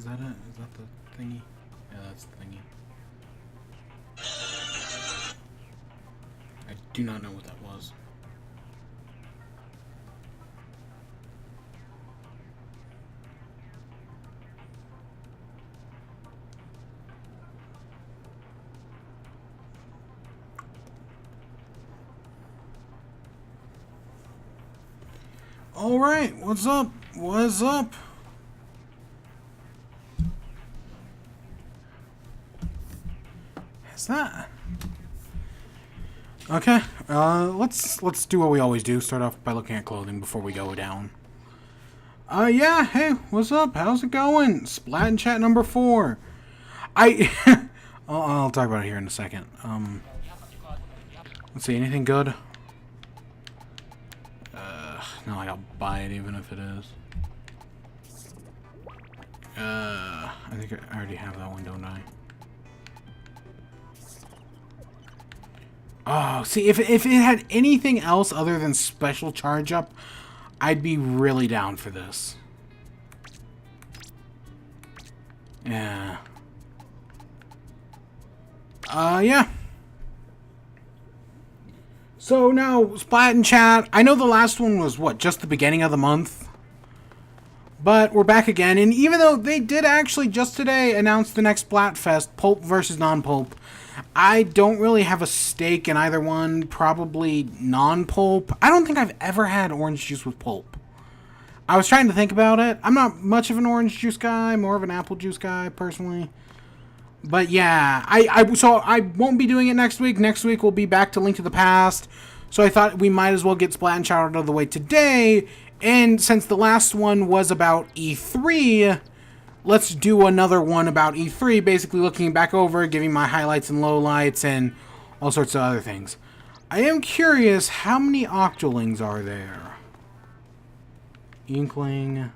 that it? Is that the thingy? Yeah, that's the thingy. I do not know what that was. Alright, what's up? What's up? Is that? Okay, let's do what we always do. Start off by looking at clothing before we go down. Yeah, hey, what's up? How's it going? Splat in chat number 4. I'll talk about it here in a second. Let's see, anything good? No, I'll buy it even if it is. I think I already have that one, don't I? Oh, see, if it had anything else other than special charge up, I'd be really down for this. Yeah. Yeah. So now, Splat and chat. I know the last one was, what, just the beginning of the month? But we're back again, and even though they did actually just today announce the next Splatfest, Pulp versus non-Pulp, I don't really have a stake in either one. Probably non-Pulp. I don't think I've ever had orange juice with Pulp. I was trying to think about it. I'm not much of an orange juice guy, more of an apple juice guy, personally. But yeah, so I won't be doing it next week. Next week we'll be back to Link to the Past. So I thought we might as well get Splat and Chat out of the way today. And since the last one was about E3, let's do another one about E3. Basically looking back over, giving my highlights and lowlights, and all sorts of other things. I am curious, how many Octolings are there? Inkling.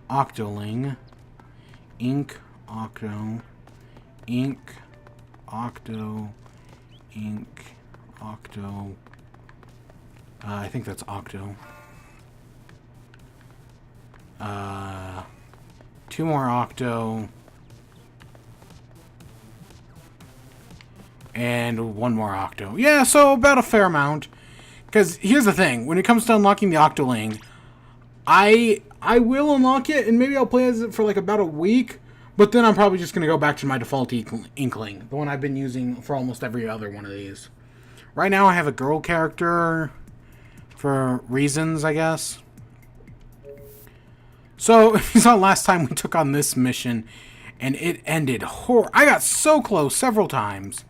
Octoling, Ink, Octo, Ink, Octo, Ink, Octo. I think that's Octo. 2 more Octo. And 1 more Octo. Yeah, so about a fair amount. Because here's the thing, when it comes to unlocking the Octoling, I will unlock it, and maybe I'll play as it for like about a week, but then I'm probably just going to go back to my default Inkling, the one I've been using for almost every other one of these. Right now I have a girl character for reasons, I guess. So, if you saw last time we took on this mission, and it ended I got so close several times,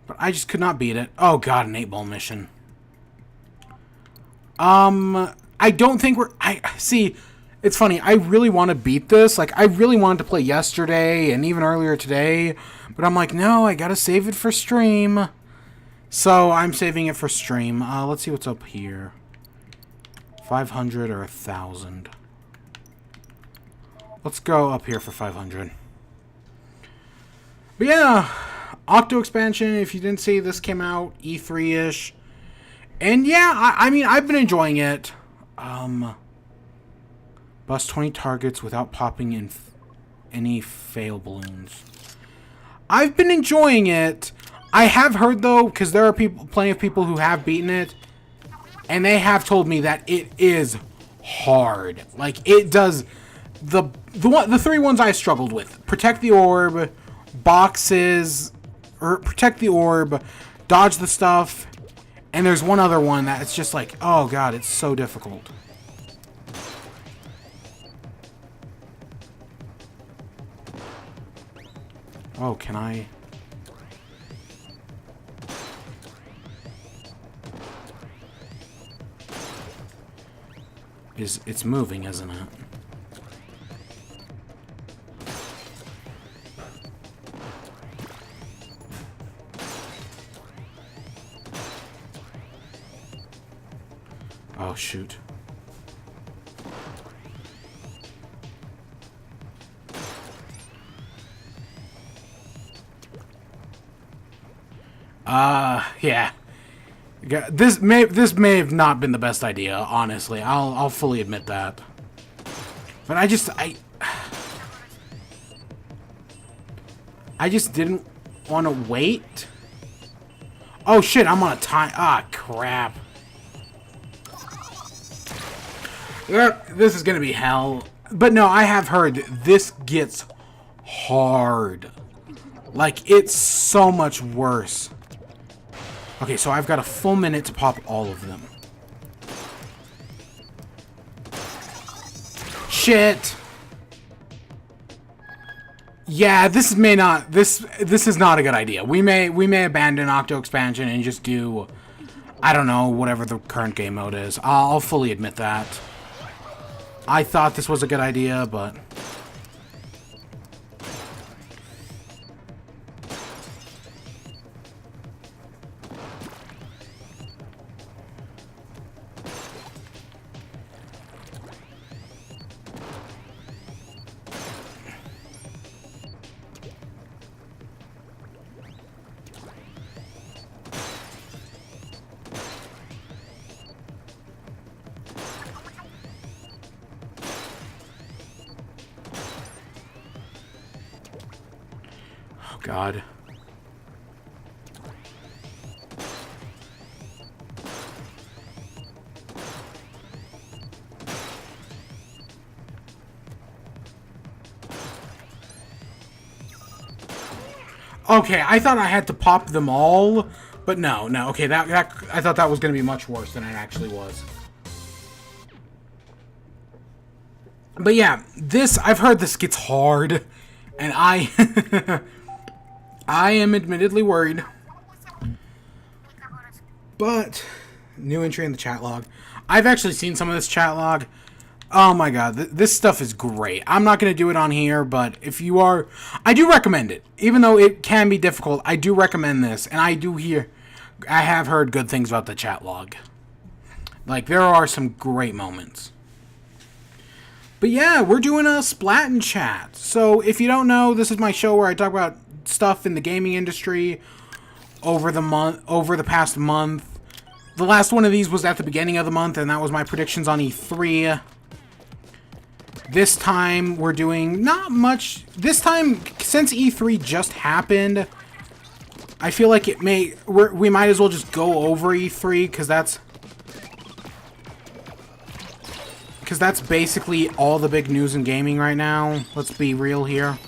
but I just could not beat it. Oh god, an 8-ball mission. I don't think see, it's funny, I really want to beat this. Like, I really wanted to play yesterday and even earlier today, but I'm like, no, I gotta save it for stream. So, I'm saving it for stream. Let's see what's up here. 500 or 1,000. Let's go up here for 500. But yeah, Octo expansion, if you didn't see, this came out E3-ish. And yeah, I mean, I've been enjoying it. Bust 20 targets without popping in any fail balloons. I've been enjoying it. I have heard, though, because there are plenty of people who have beaten it, and they have told me that it is hard. Like, it does the 3 ones I struggled with: protect the orb, boxes, or protect the orb, dodge the stuff. And there's one other one that it's just like, oh god, it's so difficult. Oh, can I? It's moving, isn't it? Oh, shoot. Yeah. This may have not been the best idea, honestly. I'll fully admit that. But I just didn't want to wait. Oh shit, I'm on a time. Ah, crap. This is gonna be hell. But no, I have heard this gets hard. Like, it's so much worse. Okay, so I've got a full minute to pop all of them. Shit. Yeah, this is not a good idea. We may abandon Octo Expansion and just do, I don't know, whatever the current game mode is. I'll fully admit that. I thought this was a good idea, but oh god. Okay, I thought I had to pop them all, but no. Okay, that I thought that was going to be much worse than it actually was. But yeah, I've heard this gets hard, and I I am admittedly worried. But new entry in the chat log. I've actually seen some of this chat log. Oh my god, this stuff is great. I'm not going to do it on here, but if you are, I do recommend it. Even though it can be difficult, I do recommend this, and I have heard good things about the chat log. Like, there are some great moments. But yeah, we're doing a Splat in chat. So if you don't know, this is my show where I talk about stuff in the gaming industry over the past month. The last one of these was at the beginning of the month, and that was my predictions on E3. This time, we're doing not much. This time, since E3 just happened, I feel like we might as well just go over E3, because that's basically all the big news in gaming right now. Let's be real here.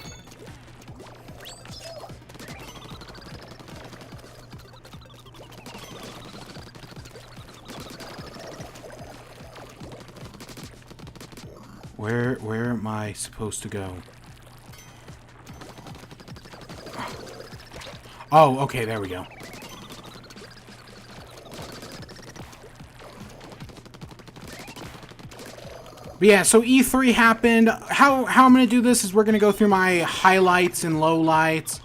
Where am I supposed to go? Oh, okay, there we go. But yeah, so E3 happened. How I'm going to do this is we're going to go through my highlights and lowlights.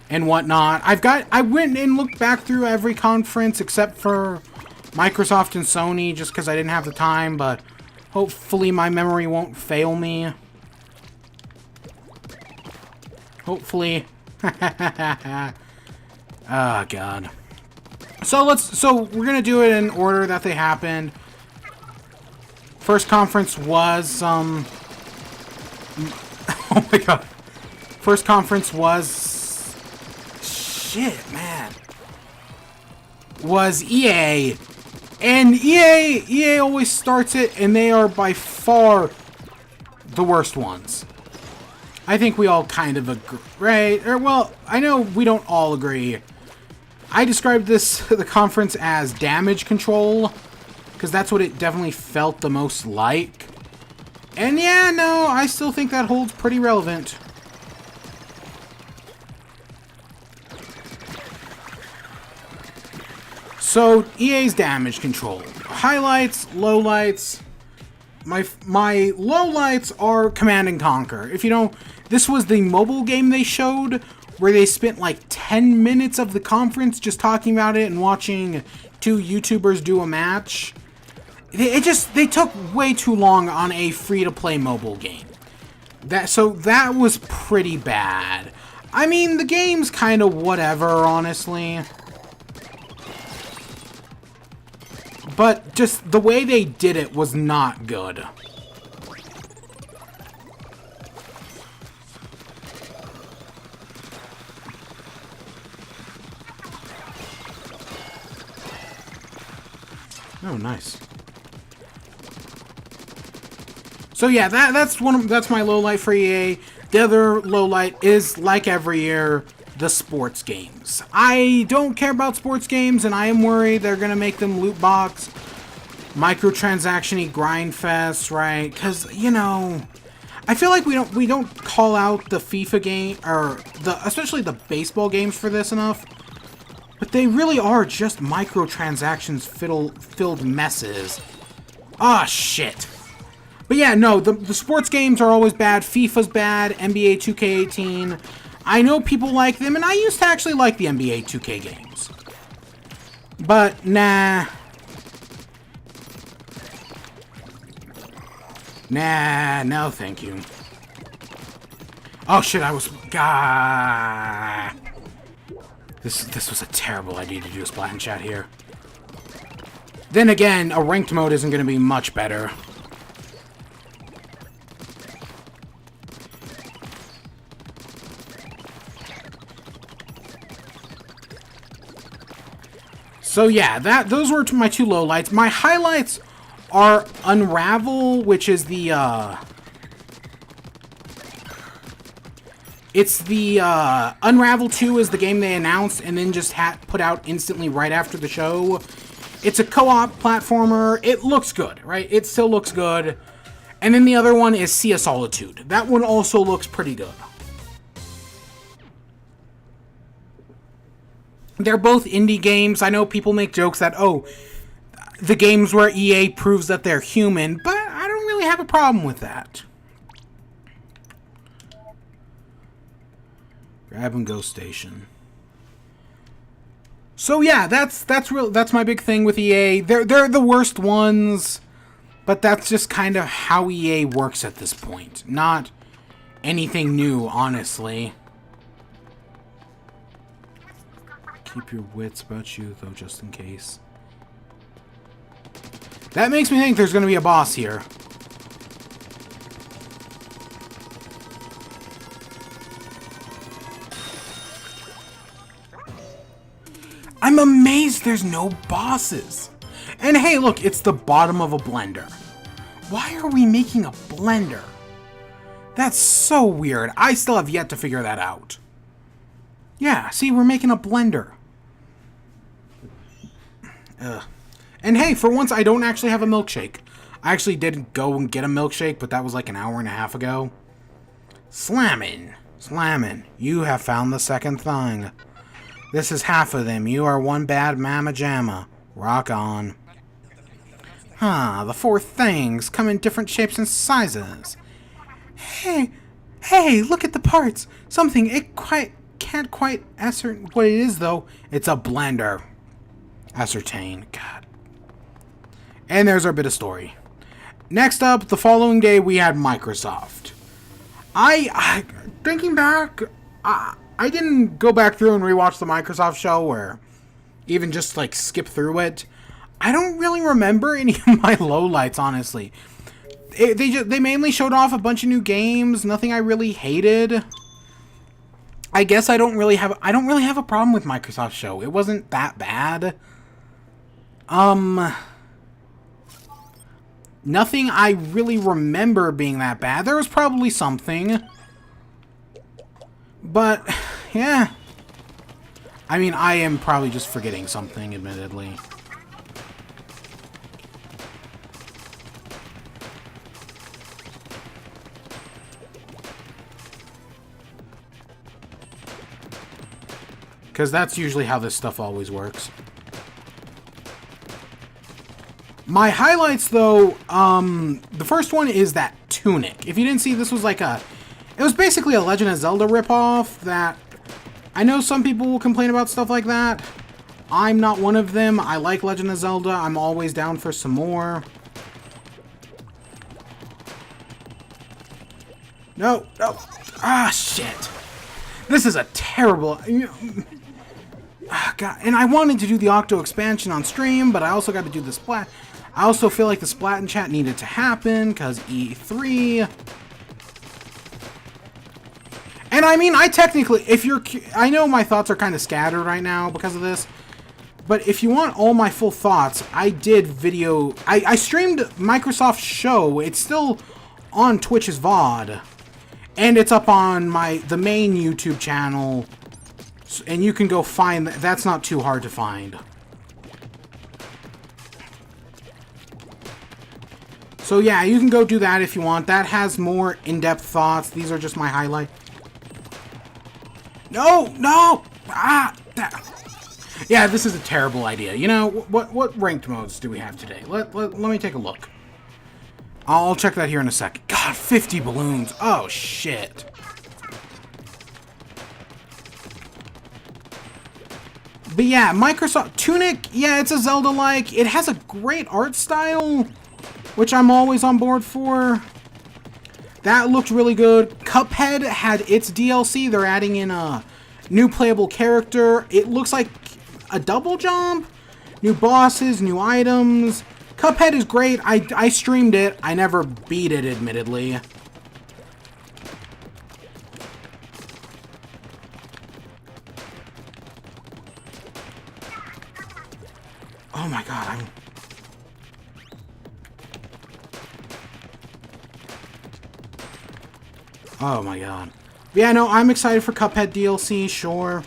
And whatnot. I went and looked back through every conference except for Microsoft and Sony just because I didn't have the time, but hopefully my memory won't fail me. Hopefully. Oh, God. So we're gonna do it in order that they happened. First conference was oh my god. First conference was was EA. And EA always starts it, and they are by far the worst ones. I think we all kind of agree, right? Or, well, I know we don't all agree. I described the conference as damage control, because that's what it definitely felt the most like. And yeah, no, I still think that holds pretty relevant. So, EA's damage control. Highlights, lowlights. My lowlights are Command & Conquer. If you know, this was the mobile game they showed, where they spent like 10 minutes of the conference just talking about it and watching two YouTubers do a match. They took way too long on a free-to-play mobile game. So that was pretty bad. I mean, the game's kind of whatever, honestly. But just the way they did it was not good. Oh, nice. So yeah, that's my low light for EA. The other low light is, like every year, the sports games. I don't care about sports games, and I am worried they're gonna make them loot box, microtransaction-y grind fest, right? Because you know, I feel like we don't call out the FIFA game or especially the baseball games for this enough. But they really are just microtransactions filled messes. Ah, shit. But yeah, no, the sports games are always bad. FIFA's bad. NBA 2K18. I know people like them, and I used to actually like the NBA 2K games. But, nah. Nah, no thank you. Oh, shit, I was... Gah. This was a terrible idea to do a Splat in chat here. Then again, a ranked mode isn't going to be much better. So yeah, those were my two lowlights. My highlights are Unravel, which is the it's the Unravel 2 is the game they announced and then just put out instantly right after the show. It's a co-op platformer. It looks good, right? It still looks good. And then the other one is Sea of Solitude. That one also looks pretty good. They're both indie games. I know people make jokes that, oh, the games where EA proves that they're human, but I don't really have a problem with that. Grab and Go Station. So yeah, that's my big thing with EA. They're the worst ones, but that's just kind of how EA works at this point. Not anything new, honestly. Keep your wits about you, though, just in case. That makes me think there's going to be a boss here. I'm amazed there's no bosses. And hey, look, it's the bottom of a blender. Why are we making a blender? That's so weird. I still have yet to figure that out. Yeah, see, we're making a blender. Ugh. And hey, for once, I don't actually have a milkshake. I actually did go and get a milkshake, but that was like an hour and a half ago. Slammin'. Slammin'. You have found the second thing. This is half of them. You are one bad mamma jamma. Rock on. Huh, the four things come in different shapes and sizes. Hey, look at the parts. Something it can't quite ascertain what it is, though. It's a blender. Ascertain. God. And there's our bit of story. Next up, the following day, we had Microsoft. I thinking back, I didn't go back through and rewatch the Microsoft show or even just like skip through it. I don't really remember any of my lowlights, honestly. They mainly showed off a bunch of new games, nothing I really hated. I guess I don't really have a problem with Microsoft show. It wasn't that bad. Nothing I really remember being that bad. There was probably something. But, yeah. I mean, I am probably just forgetting something, admittedly. Because that's usually how this stuff always works. My highlights, though, the first one is that tunic. If you didn't see, this was like it was basically a Legend of Zelda ripoff that I know some people will complain about stuff like that. I'm not one of them. I like Legend of Zelda. I'm always down for some more. No. Ah, shit. This is a terrible... God, and I wanted to do the Octo expansion on stream, but I also got to do the Splat. I also feel like the Splat and chat needed to happen, because E3... And I mean, I technically, if you're... I know my thoughts are kind of scattered right now because of this, but if you want all my full thoughts, I did video... I streamed Microsoft's show. It's still on Twitch's VOD. And it's up on the main YouTube channel. And you can go find... That's not too hard to find. So yeah, you can go do that if you want. That has more in-depth thoughts. These are just my highlights. No! No! Ah! Yeah, this is a terrible idea. You know, what ranked modes do we have today? Let me take a look. I'll check that here in a second. God, 50 balloons. Oh, shit. But yeah, Microsoft... Tunic, yeah, it's a Zelda-like. It has a great art style, which I'm always on board for. That looked really good. Cuphead had its DLC. They're adding in a new playable character. It looks like a double jump. New bosses, new items. Cuphead is great. I streamed it. I never beat it, admittedly. Oh my god, Oh my god. Yeah, no, I'm excited for Cuphead DLC, sure.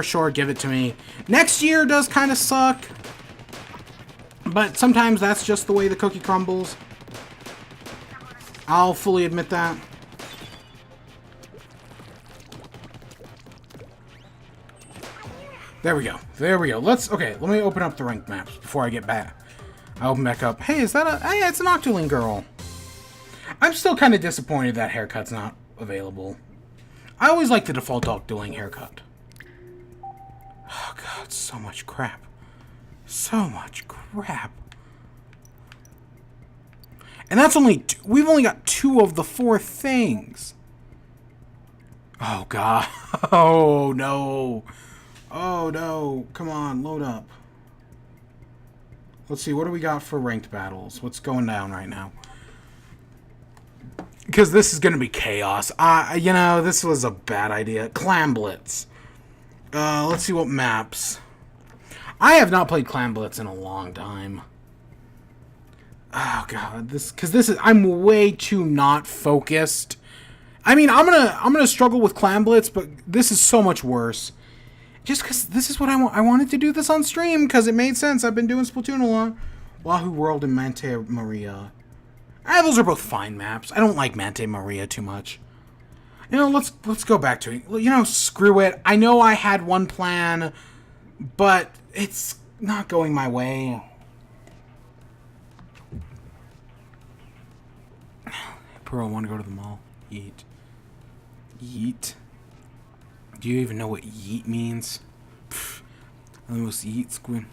Sure, give it to me. Next year does kind of suck. But sometimes that's just the way the cookie crumbles. I'll fully admit that. There we go. There we go. Okay, let me open up the ranked maps before I get back. I open back up. Hey, is that hey, it's an Octoling girl. I'm still kind of disappointed that haircut's not available. I always like the default Octoling haircut. Oh god, so much crap. So much crap. And that's only we've only got 2 of the 4 things. Oh god. Oh no. Oh no. Come on, load up. Let's see, what do we got for ranked battles? What's going down right now? Because this is going to be chaos. You know, this was a bad idea. Clam Blitz. Let's see what maps. I have not played Clam Blitz in a long time. Oh god, I'm way too not focused. I mean, I'm gonna struggle with Clam Blitz, but this is so much worse. Just because this is what I want. I wanted to do this on stream because it made sense. I've been doing Splatoon a lot. Wahoo World and Manta Maria. Those are both fine maps. I don't like Manta Maria too much. You know, let's go back to it. You know, screw it. I know I had one plan, but it's not going my way. Pearl, want to go to the mall? Yeet. Yeet. Do you even know what yeet means? Pfft. The most yeet squid.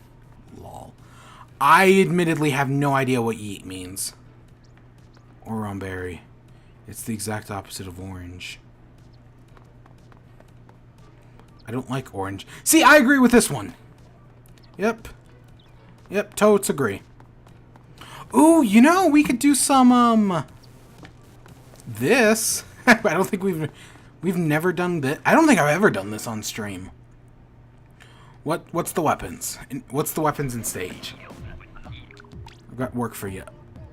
Lol. I admittedly have no idea what yeet means. Or on berry. It's the exact opposite of orange. I don't like orange. See, I agree with this one. Yep. Yep, totes agree. Ooh, you know, we could do some, this. I don't think we've never done this. I don't think I've ever done this on stream. What's the weapons? What's the weapons in stage? I've got work for you.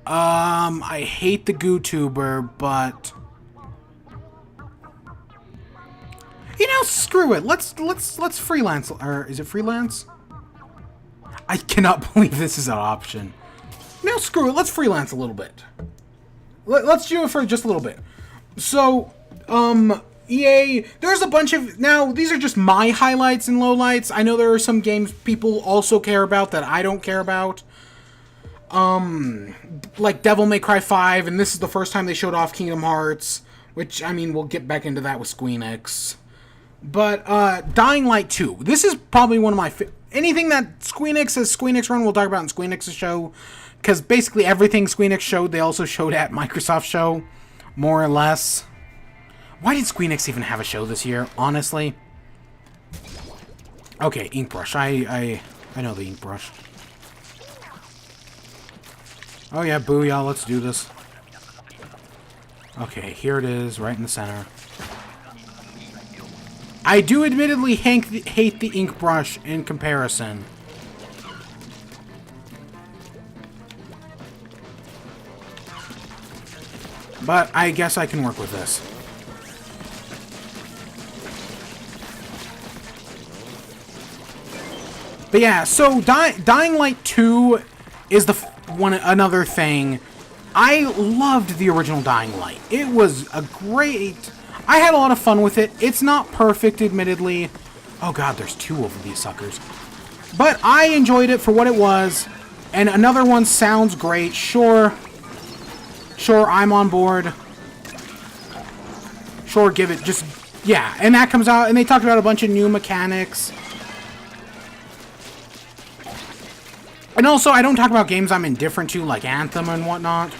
I hate the goo tuber, but you know, screw it. Let's freelance. Or is it freelance? I cannot believe this is an option. No, screw it. Let's freelance a little bit. Let's do it for just a little bit. So, EA, there's a bunch of... Now, these are just my highlights and lowlights. I know there are some games people also care about that I don't care about. Like Devil May Cry 5, and this is the first time they showed off Kingdom Hearts, which, I mean, we'll get back into that with Squeenix. But, Dying Light 2. This is probably one of my... anything that Squeenix has Squeenix run, we'll talk about in Squeenix's show. Because basically everything Squeenix showed, they also showed at Microsoft show, more or less. Why did Squeenix even have a show this year, honestly? Okay, ink brush. I know the ink brush. Oh yeah, booyah, let's do this. Okay, here it is, right in the center. I do admittedly hate the ink brush in comparison. But I guess I can work with this. But yeah, so Dying Light 2 is another thing. I loved the original Dying Light. It was a great... I had a lot of fun with it. It's not perfect, admittedly. Oh god, there's 2 of these suckers. But I enjoyed it for what it was. And another one sounds great. Sure, I'm on board. Sure, give it just... Yeah, and that comes out, and they talked about a bunch of new mechanics. And also, I don't talk about games I'm indifferent to, like Anthem and whatnot.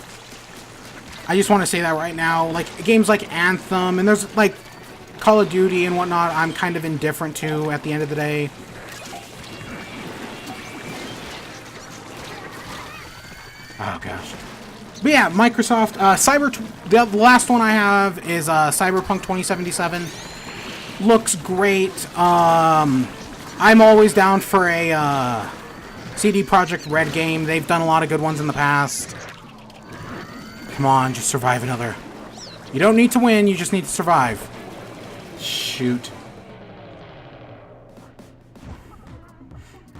I just want to say that right now. Like, games like Anthem, and there's, like, Call of Duty and whatnot, I'm kind of indifferent to at the end of the day. Oh, gosh. But yeah, Microsoft, the last one I have is Cyberpunk 2077. Looks great. I'm always down for a CD Projekt Red game. They've done a lot of good ones in the past. Come on, just survive another. You don't need to win, you just need to survive. Shoot.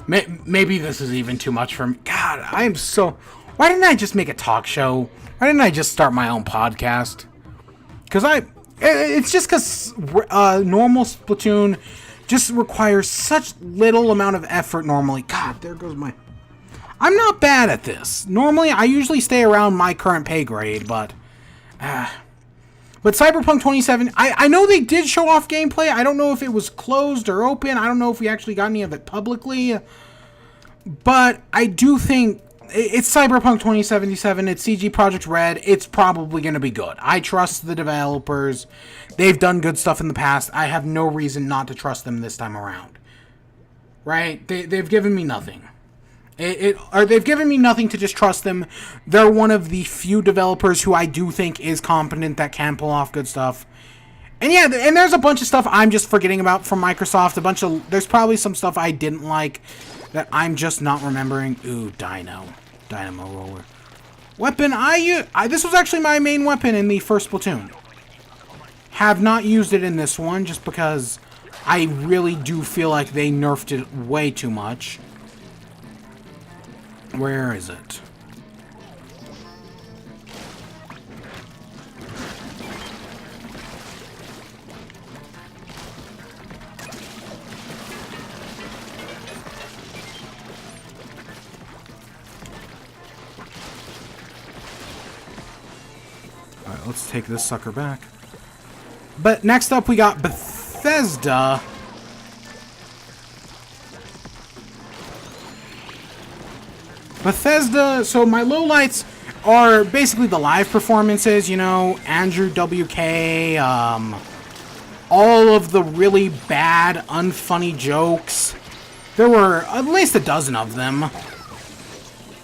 Maybe this is even too much for me. God, I am so... Why didn't I just make a talk show? Why didn't I just start my own podcast? Because it's just because normal Splatoon just requires such little amount of effort normally. God, there goes my... I'm not bad at this. Normally, I usually stay around my current pay grade, but... But Cyberpunk 27... I know they did show off gameplay. I don't know if it was closed or open. I don't know if we actually got any of it publicly. But I do think... It's Cyberpunk 2077, it's CG Projekt Red, it's probably going to be good. I trust the developers. They've done good stuff in the past. I have no reason not to trust them this time around. Right? They've given me nothing. They've given me nothing to just trust them. They're one of the few developers who I do think is competent that can pull off good stuff. And yeah, and there's a bunch of stuff I'm just forgetting about from Microsoft. There's probably some stuff I didn't like that I'm just not remembering. Ooh, Dynamo Roller. Weapon, this was actually my main weapon in the first Splatoon. Have not used it in this one, just because I really do feel like they nerfed it way too much. Where is it? Alright, let's take this sucker back. But next up we got Bethesda. So my lowlights are basically the live performances, you know, Andrew WK, all of the really bad, unfunny jokes. There were at least a dozen of them.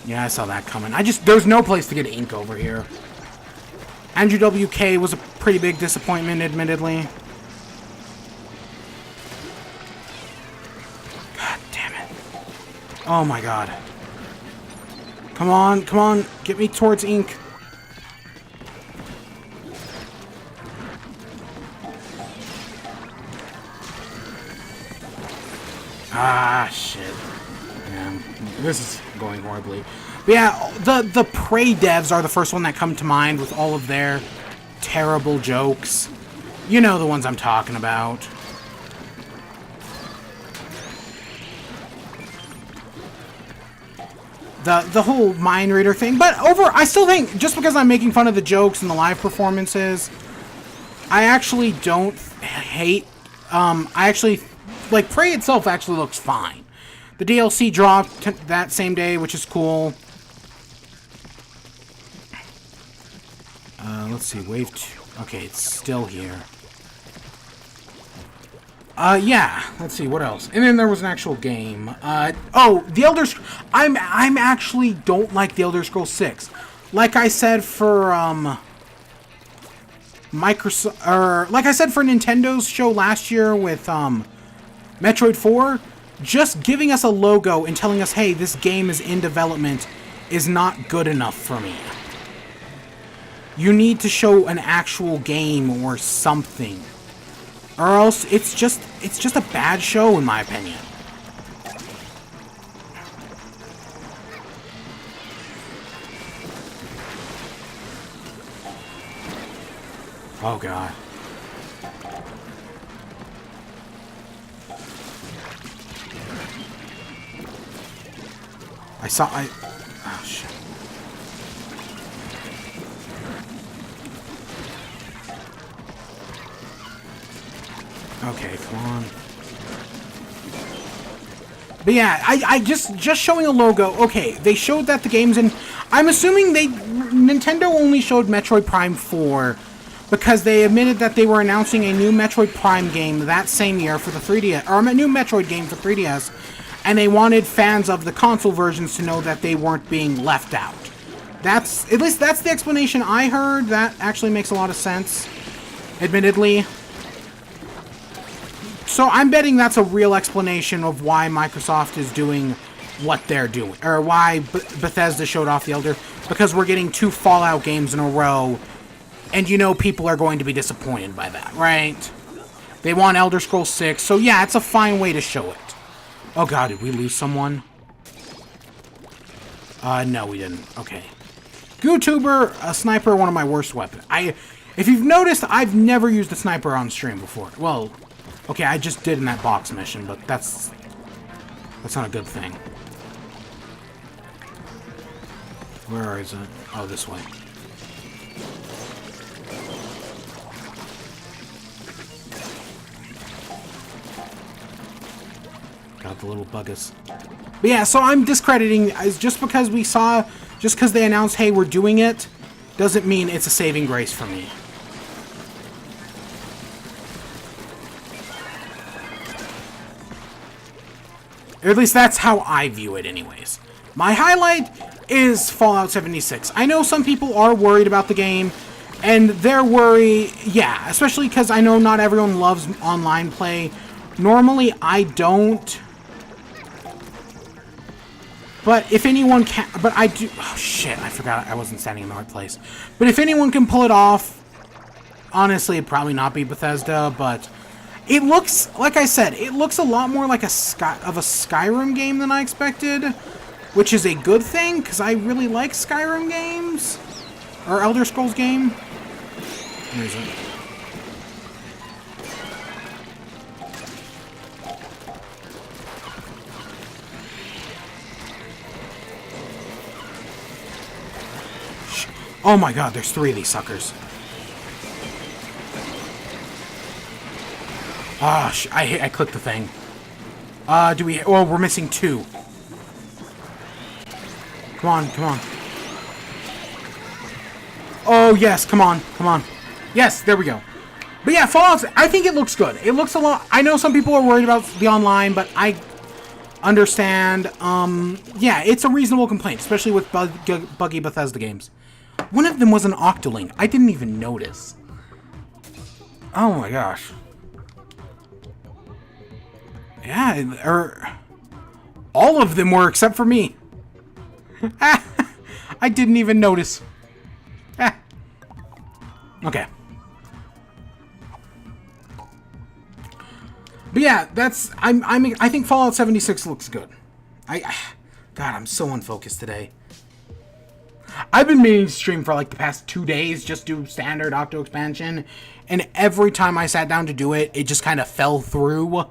Yeah, I saw that coming. There's no place to get ink over here. Andrew WK was a pretty big disappointment, admittedly. God damn it. Oh my god. Come on, get me towards ink. Ah, shit. Man, this is going horribly. But yeah, the Prey devs are the first one that come to mind with all of their terrible jokes. You know the ones I'm talking about. The whole Mind Reader thing. But I still think, just because I'm making fun of the jokes and the live performances, I actually don't hate... I actually... Like, Prey itself actually looks fine. The DLC dropped that same day, which is cool. Let's see, Wave 2. Okay, it's still here. Yeah. Let's see, what else? And then there was an actual game. Oh, the Elder Scrolls. I'm actually don't like the Elder Scrolls 6. Like I said for, Microsoft, or like I said for Nintendo's show last year with, Metroid 4, just giving us a logo and telling us, hey, this game is in development is not good enough for me. You need to show an actual game or something. Or else it's just a bad show in my opinion. Oh god. Oh shit. Okay, come on. But yeah, I just showing a logo. Okay, they showed that the game's in. I'm assuming Nintendo only showed Metroid Prime 4 because they admitted that they were announcing a new Metroid Prime game that same year for the 3DS, or a new Metroid game for 3DS, and they wanted fans of the console versions to know that they weren't being left out. At least that's the explanation I heard. That actually makes a lot of sense, admittedly. So I'm betting that's a real explanation of why Microsoft is doing what they're doing, or why Bethesda showed off the Elder, because we're getting 2 Fallout games in a row, and you know people are going to be disappointed by that, right? They want Elder Scrolls 6, so yeah, it's a fine way to show it. Oh god, did we lose someone? No, we didn't. Okay. GooTuber, a sniper, one of my worst weapons. If you've noticed, I've never used a sniper on stream before. Well, okay, I just did in that box mission, but that's not a good thing. Where is it? Oh, this way. Got the little buggers. But yeah, so I'm discrediting, just because they announced, hey, we're doing it, doesn't mean it's a saving grace for me. Or at least that's how I view it anyways. My highlight is Fallout 76. I know some people are worried about the game, and their worry, yeah, especially because I know not everyone loves online play. Normally, I don't. But if anyone can, but I do, oh shit, I forgot I wasn't standing in the right place. But if anyone can pull it off, honestly, it'd probably not be Bethesda, but it looks, like I said, it looks a lot more like a Skyrim game than I expected, which is a good thing, because I really like Skyrim games, or Elder Scrolls game. Where is it? Oh my god, there's 3 of these suckers. Ah, I clicked the thing. Oh, we're missing 2. Come on, come on. Oh, yes, come on, come on. Yes, there we go. But yeah, Fallout, I think it looks good. It looks a lot, I know some people are worried about the online, but I understand. Yeah, it's a reasonable complaint, especially with buggy Bethesda games. One of them was an Octoling. I didn't even notice. Oh my gosh. Yeah, all of them were except for me. I didn't even notice. Okay. But yeah, I think Fallout 76 looks good. God, I'm so unfocused today. I've been meaning to stream for like the past 2 days, just do standard Octo expansion, and every time I sat down to do it, it just kind of fell through.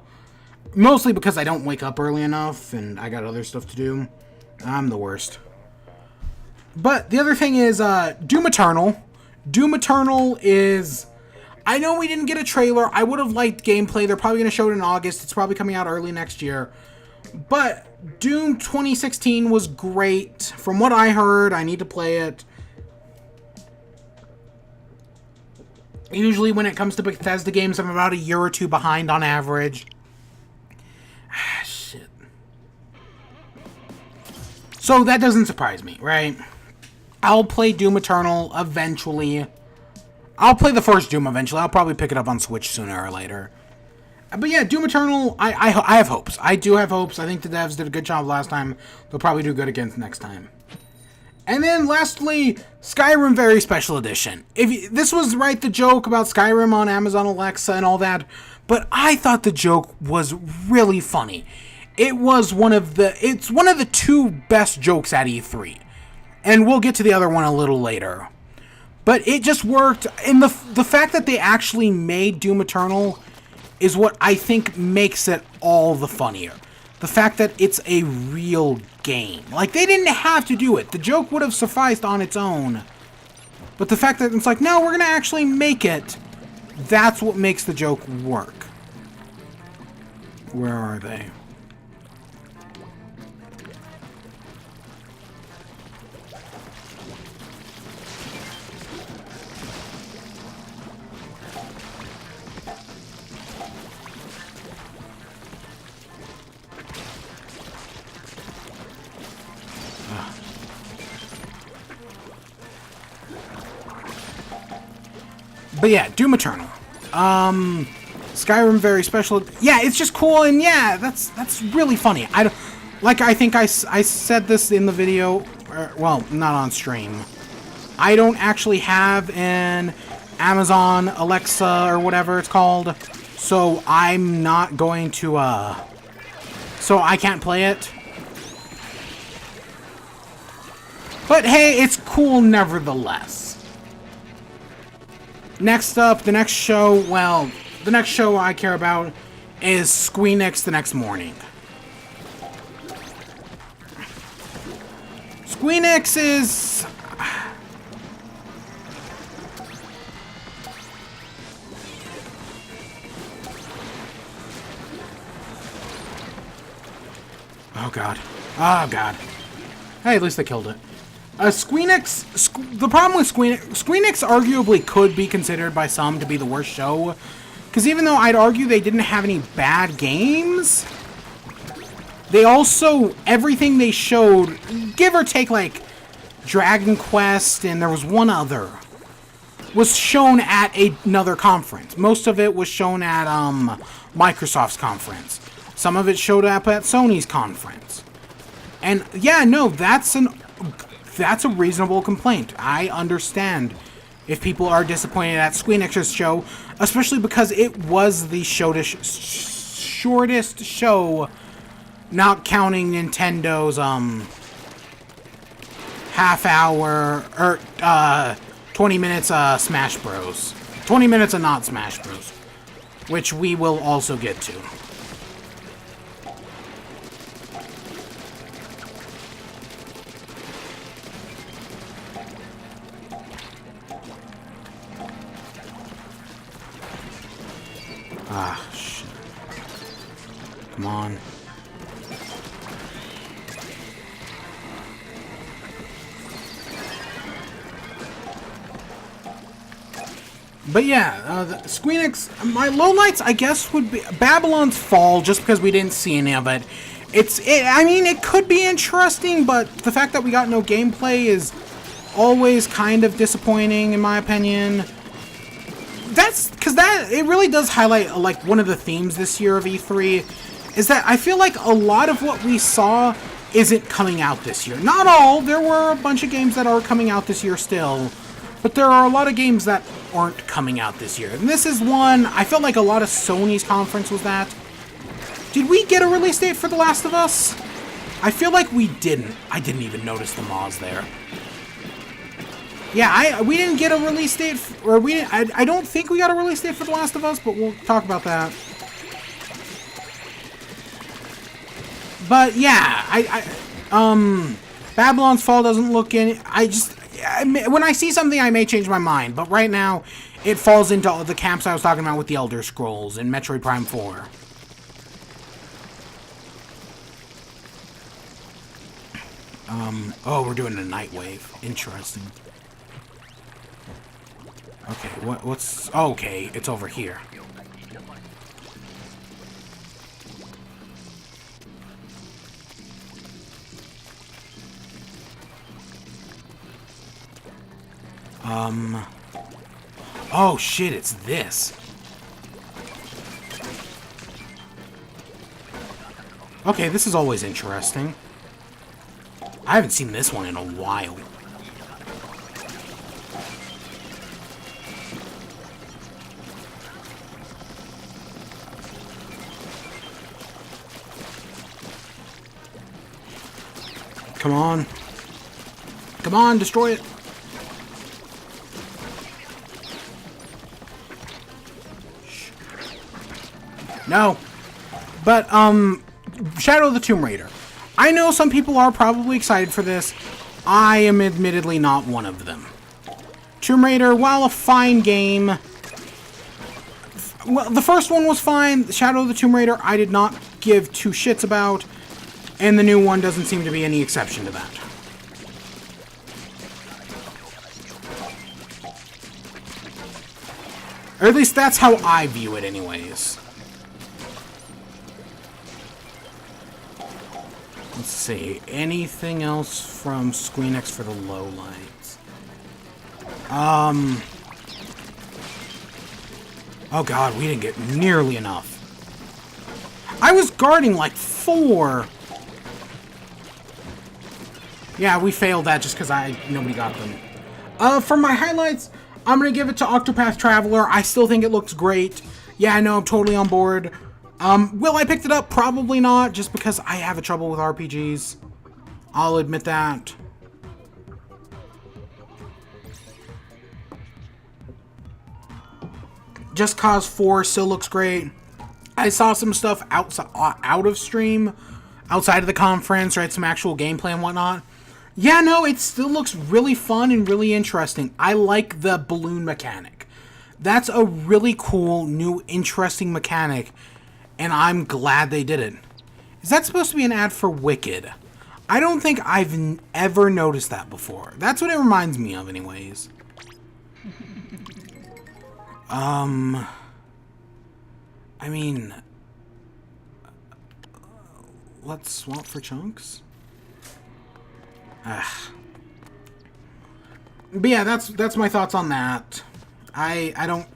Mostly because I don't wake up early enough, and I got other stuff to do. I'm the worst. But the other thing is, Doom Eternal. Doom Eternal is... I know we didn't get a trailer. I would have liked gameplay. They're probably going to show it in August. It's probably coming out early next year. But Doom 2016 was great. From what I heard, I need to play it. Usually when it comes to Bethesda games, I'm about a year or two behind on average. Ah, shit. So that doesn't surprise me, right? I'll play Doom Eternal eventually. I'll play the first Doom eventually. I'll probably pick it up on Switch sooner or later. But yeah, Doom Eternal, I have hopes. I do have hopes. I think the devs did a good job last time. They'll probably do good again next time. And then lastly, Skyrim Very Special Edition. This was right, the joke about Skyrim on Amazon Alexa and all that, but I thought the joke was really funny. It's one of the two best jokes at E3. And we'll get to the other one a little later. But it just worked, and the fact that they actually made Doom Eternal is what I think makes it all the funnier. The fact that it's a real game. Like, they didn't have to do it. The joke would have sufficed on its own. But the fact that it's like, no, we're going to actually make it, that's what makes the joke work. Where are they? But yeah, Doom Eternal. Skyrim Very Special. Yeah, it's just cool, and yeah, that's really funny. I think I said this in the video, well, not on stream. I don't actually have an Amazon Alexa or whatever it's called, so I'm not going to, so I can't play it. But hey, it's cool nevertheless. Next up, the next show I care about is Squeenix the next morning. Squeenix is... Oh god. Oh god. Hey, at least they killed it. The problem with Squeenix arguably could be considered by some to be the worst show. Because even though I'd argue they didn't have any bad games, they also, everything they showed, give or take like Dragon Quest and there was one other, was shown at another conference. Most of it was shown at Microsoft's conference. Some of it showed up at Sony's conference. And yeah, no, that's a reasonable complaint. I understand if people are disappointed at Squeenix's show, especially because it was the shortest show, not counting Nintendo's half hour or 20 minutes Smash Bros. 20 minutes of not Smash Bros, which we will also get to. Ah, shit. Come on. But yeah, the Squeenix, my lowlights, I guess, would be Babylon's Fall, just because we didn't see any of it. I mean, it could be interesting, but the fact that we got no gameplay is always kind of disappointing, in my opinion. It really does highlight, like, one of the themes this year of E3, is that I feel like a lot of what we saw isn't coming out this year. Not all, there were a bunch of games that are coming out this year still, but there are a lot of games that aren't coming out this year. And this is one, I felt like a lot of Sony's conference was that. Did we get a release date for The Last of Us? I feel like we didn't. I didn't even notice the Moz there. Yeah, we didn't get a release date, I don't think we got a release date for The Last of Us, but we'll talk about that. But yeah, Babylon's Fall doesn't look in, when I see something I may change my mind, but right now, it falls into the camps I was talking about with the Elder Scrolls and Metroid Prime 4. Oh, we're doing a night wave. Interesting. Okay, what's... Oh, okay, it's over here. Oh, shit, it's this. Okay, this is always interesting. I haven't seen this one in a while. Come on. Come on, destroy it. No. But, Shadow of the Tomb Raider. I know some people are probably excited for this. I am admittedly not one of them. Tomb Raider, while a fine game... Well, the first one was fine. Shadow of the Tomb Raider, I did not give two shits about. And the new one doesn't seem to be any exception to that. Or at least that's how I view it anyways. Let's see. Anything else from Squeenix for the lowlights? Oh god, we didn't get nearly enough. I was guarding like 4. Yeah, we failed that just because nobody got them. For my highlights, I'm gonna give it to Octopath Traveler. I still think it looks great. Yeah, I know, I'm totally on board. Will I pick it up? Probably not, just because I have a trouble with RPGs. I'll admit that. Just Cause 4 still looks great. I saw some stuff out of stream, outside of the conference, right? Some actual gameplay and whatnot. Yeah, no, it still looks really fun and really interesting. I like the balloon mechanic. That's a really cool, new, interesting mechanic, and I'm glad they did it. Is that supposed to be an ad for Wicked? I don't think I've ever noticed that before. That's what it reminds me of, anyways. I mean, let's swap for chunks. But yeah, that's my thoughts on that. I don't.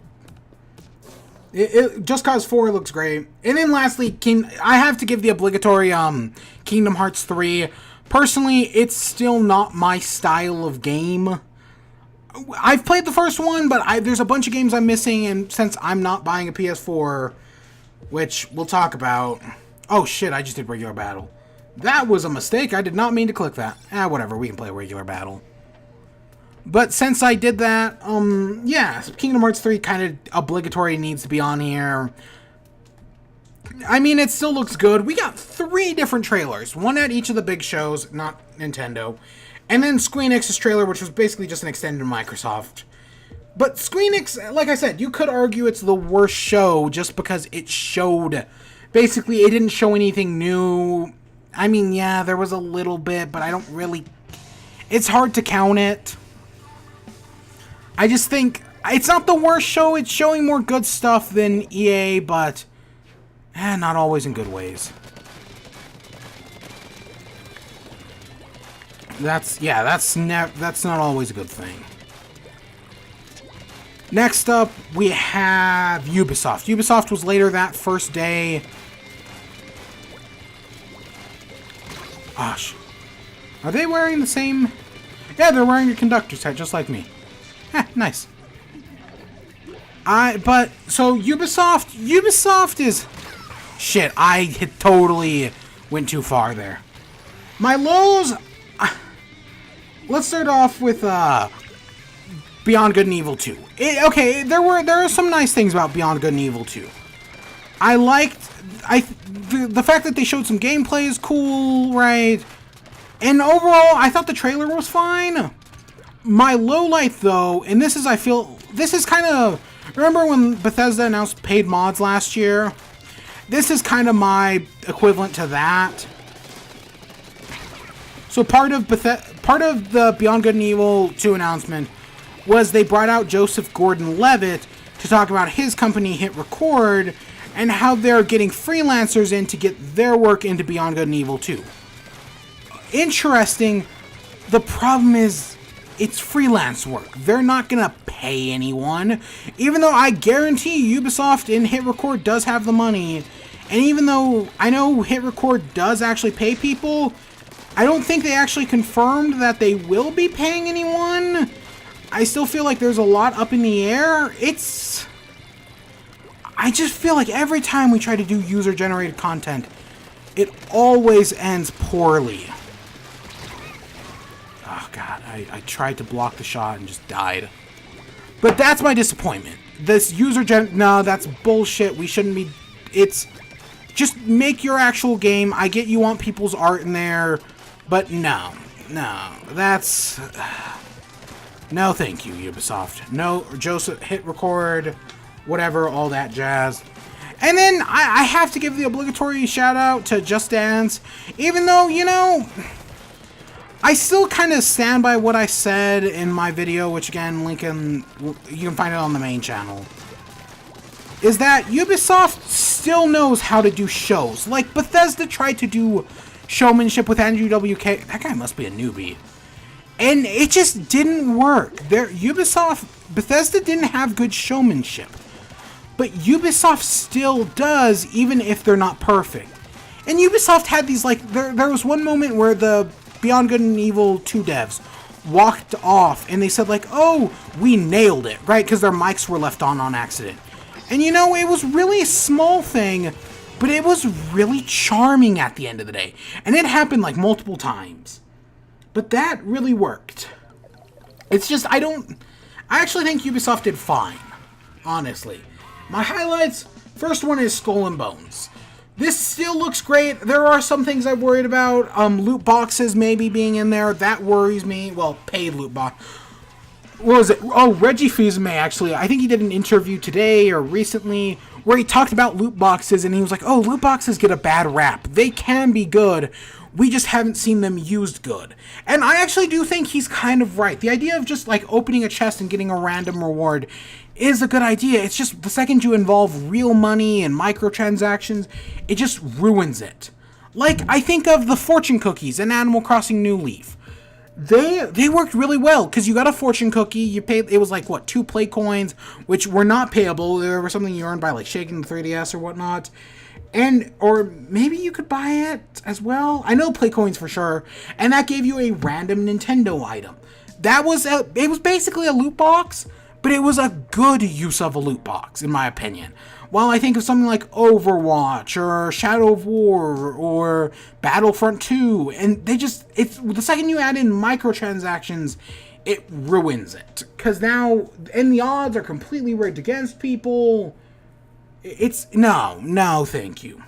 Just Cause 4 looks great, and then lastly, I have to give the obligatory Kingdom Hearts 3. Personally, it's still not my style of game. I've played the first one, but there's a bunch of games I'm missing, and since I'm not buying a PS4, which we'll talk about. Oh shit! I just did regular battle. That was a mistake. I did not mean to click that. Whatever. We can play regular battle. But since I did that, yeah, Kingdom Hearts 3 kind of obligatory needs to be on here. I mean, it still looks good. We got 3 different trailers. One at each of the big shows, not Nintendo. And then Squeenix's trailer, which was basically just an extended Microsoft. But Squeenix, like I said, you could argue it's the worst show just because it showed... Basically, it didn't show anything new. I mean, yeah, there was a little bit, but I don't really... It's hard to count it. I just think it's not the worst show. It's showing more good stuff than EA, but not always in good ways. That's not always a good thing. Next up, we have Ubisoft. Ubisoft was later that first day. Gosh. Are they wearing the same... Yeah, they're wearing a conductor's hat, just like me. Nice. So Ubisoft is... Shit, I totally went too far there. My lows... Let's start off with, Beyond Good and Evil 2. Okay, there are some nice things about Beyond Good and Evil 2. I liked... The fact that they showed some gameplay is cool, right? And overall, I thought the trailer was fine. My lowlight, though, and this is kind of... Remember when Bethesda announced paid mods last year? This is kind of my equivalent to that. So part of the Beyond Good and Evil 2 announcement was they brought out Joseph Gordon-Levitt to talk about his company Hit Record and how they're getting freelancers in to get their work into Beyond Good and Evil 2. Interesting. The problem is it's freelance work. They're not gonna pay anyone. Even though I guarantee Ubisoft and Hit Record does have the money, and even though I know Hit Record does actually pay people, I don't think they actually confirmed that they will be paying anyone. I still feel like there's a lot up in the air. I just feel like every time we try to do user-generated content, it always ends poorly. Oh god, I tried to block the shot and just died. But that's my disappointment. This no, that's bullshit. We shouldn't be... It's... Just make your actual game. I get you want people's art in there, but no, that's... No, thank you, Ubisoft. No, Joseph, Hit Record, whatever, all that jazz. And then I have to give the obligatory shout out to Just Dance, even though, you know, I still kind of stand by what I said in my video, which again, you can find it on the main channel, is that Ubisoft still knows how to do shows. Like, Bethesda tried to do showmanship with Andrew WK. That guy must be a newbie. And it just didn't work. Bethesda didn't have good showmanship. But Ubisoft still does, even if they're not perfect. And Ubisoft had these, like, there was one moment where the Beyond Good and Evil 2 devs walked off and they said, like, oh, we nailed it, right? Because their mics were left on accident. And you know, it was really a small thing, but it was really charming at the end of the day. And it happened, like, multiple times. But that really worked. It's just, I actually think Ubisoft did fine. Honestly. My highlights, first one is Skull and Bones. This still looks great. There are some things I'm worried about. Loot boxes maybe being in there. That worries me. Well, paid loot box. What was it? Oh, Reggie Fils-Aimé, actually. I think he did an interview today or recently where he talked about loot boxes, and he was like, oh, loot boxes get a bad rap. They can be good. We just haven't seen them used good. And I actually do think he's kind of right. The idea of just, like, opening a chest and getting a random reward is a good idea. It's just the second you involve real money and microtransactions, it just ruins it. Like, I think of the fortune cookies in Animal Crossing New Leaf. They worked really well, because you got a fortune cookie, you paid, it was like, what, 2 play coins, which were not payable. They were something you earned by, like, shaking the 3DS or whatnot. Or maybe you could buy it as well. I know play coins for sure. And that gave you a random Nintendo item. It was basically a loot box, but it was a good use of a loot box, in my opinion. While I think of something like Overwatch, or Shadow of War, or Battlefront 2, and the second you add in microtransactions, it ruins it. Because now, and the odds are completely rigged against people. No, thank you.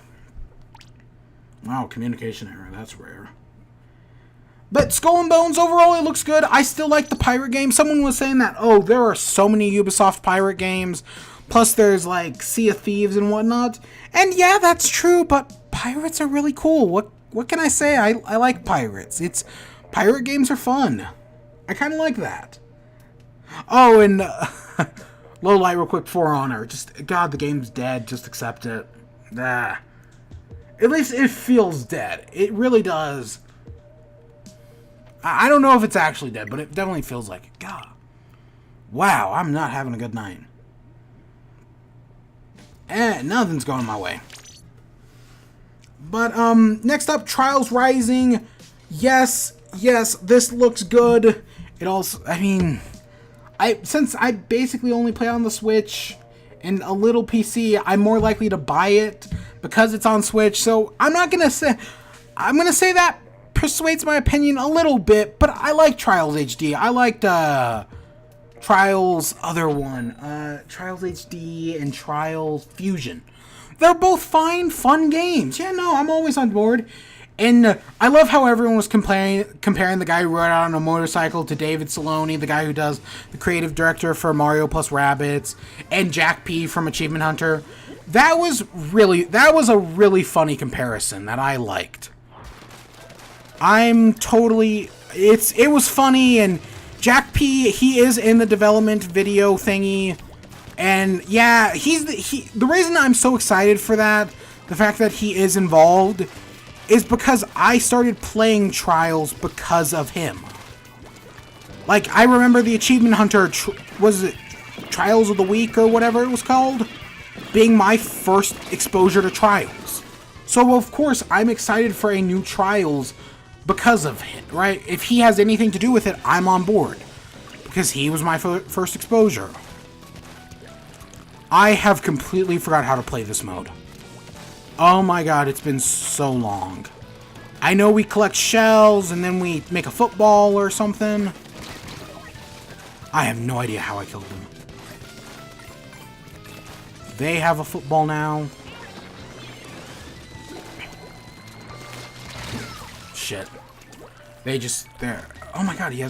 Wow, communication error, that's rare. But Skull and Bones, overall, it looks good. I still like the pirate game. Someone was saying that, oh, there are so many Ubisoft pirate games, plus there's, like, Sea of Thieves and whatnot. And yeah, that's true, but pirates are really cool. What can I say? I like pirates. Pirate games are fun. I kind of like that. Oh, and... low light real quick, For Honor. Just, God, the game's dead. Just accept it. At least it feels dead. It really does. I don't know if it's actually dead, but it definitely feels like it. God. Wow, I'm not having a good night. Nothing's going my way. But, next up, Trials Rising. Yes, this looks good. It also, I mean... since I basically only play on the Switch and a little PC, I'm more likely to buy it because it's on Switch. So I'm gonna say that persuades my opinion a little bit, but I like Trials HD. I liked Trials other one, Trials HD and Trials Fusion. They're both fine, fun games. Yeah, no, I'm always on board. And I love how everyone was comparing the guy who rode out on a motorcycle to David Saloni, the guy who does the creative director for Mario plus Rabbids, and Jack P from Achievement Hunter. That was a really funny comparison that I liked. I'm totally... It was funny, and Jack P, he is in the development video thingy. And yeah, the reason I'm so excited for that, the fact that he is involved, is because I started playing Trials because of him. Like, I remember the Achievement Hunter, was it Trials of the Week or whatever it was called? Being my first exposure to Trials. So, of course, I'm excited for a new Trials because of it, right? If he has anything to do with it, I'm on board. Because he was my first exposure. I have completely forgot how to play this mode. Oh my god, it's been so long. I know we collect shells and then we make a football or something. I have no idea how I killed them. They have a football now. Shit. They're... Oh my god, he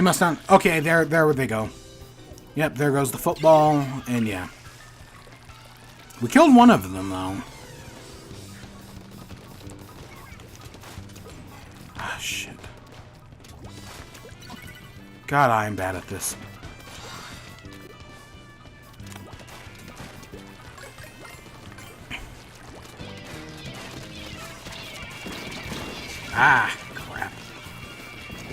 must not... Okay, there they go. Yep, there goes the football, and yeah. We killed one of them, though. Ah, shit. God, I am bad at this. Ah, crap.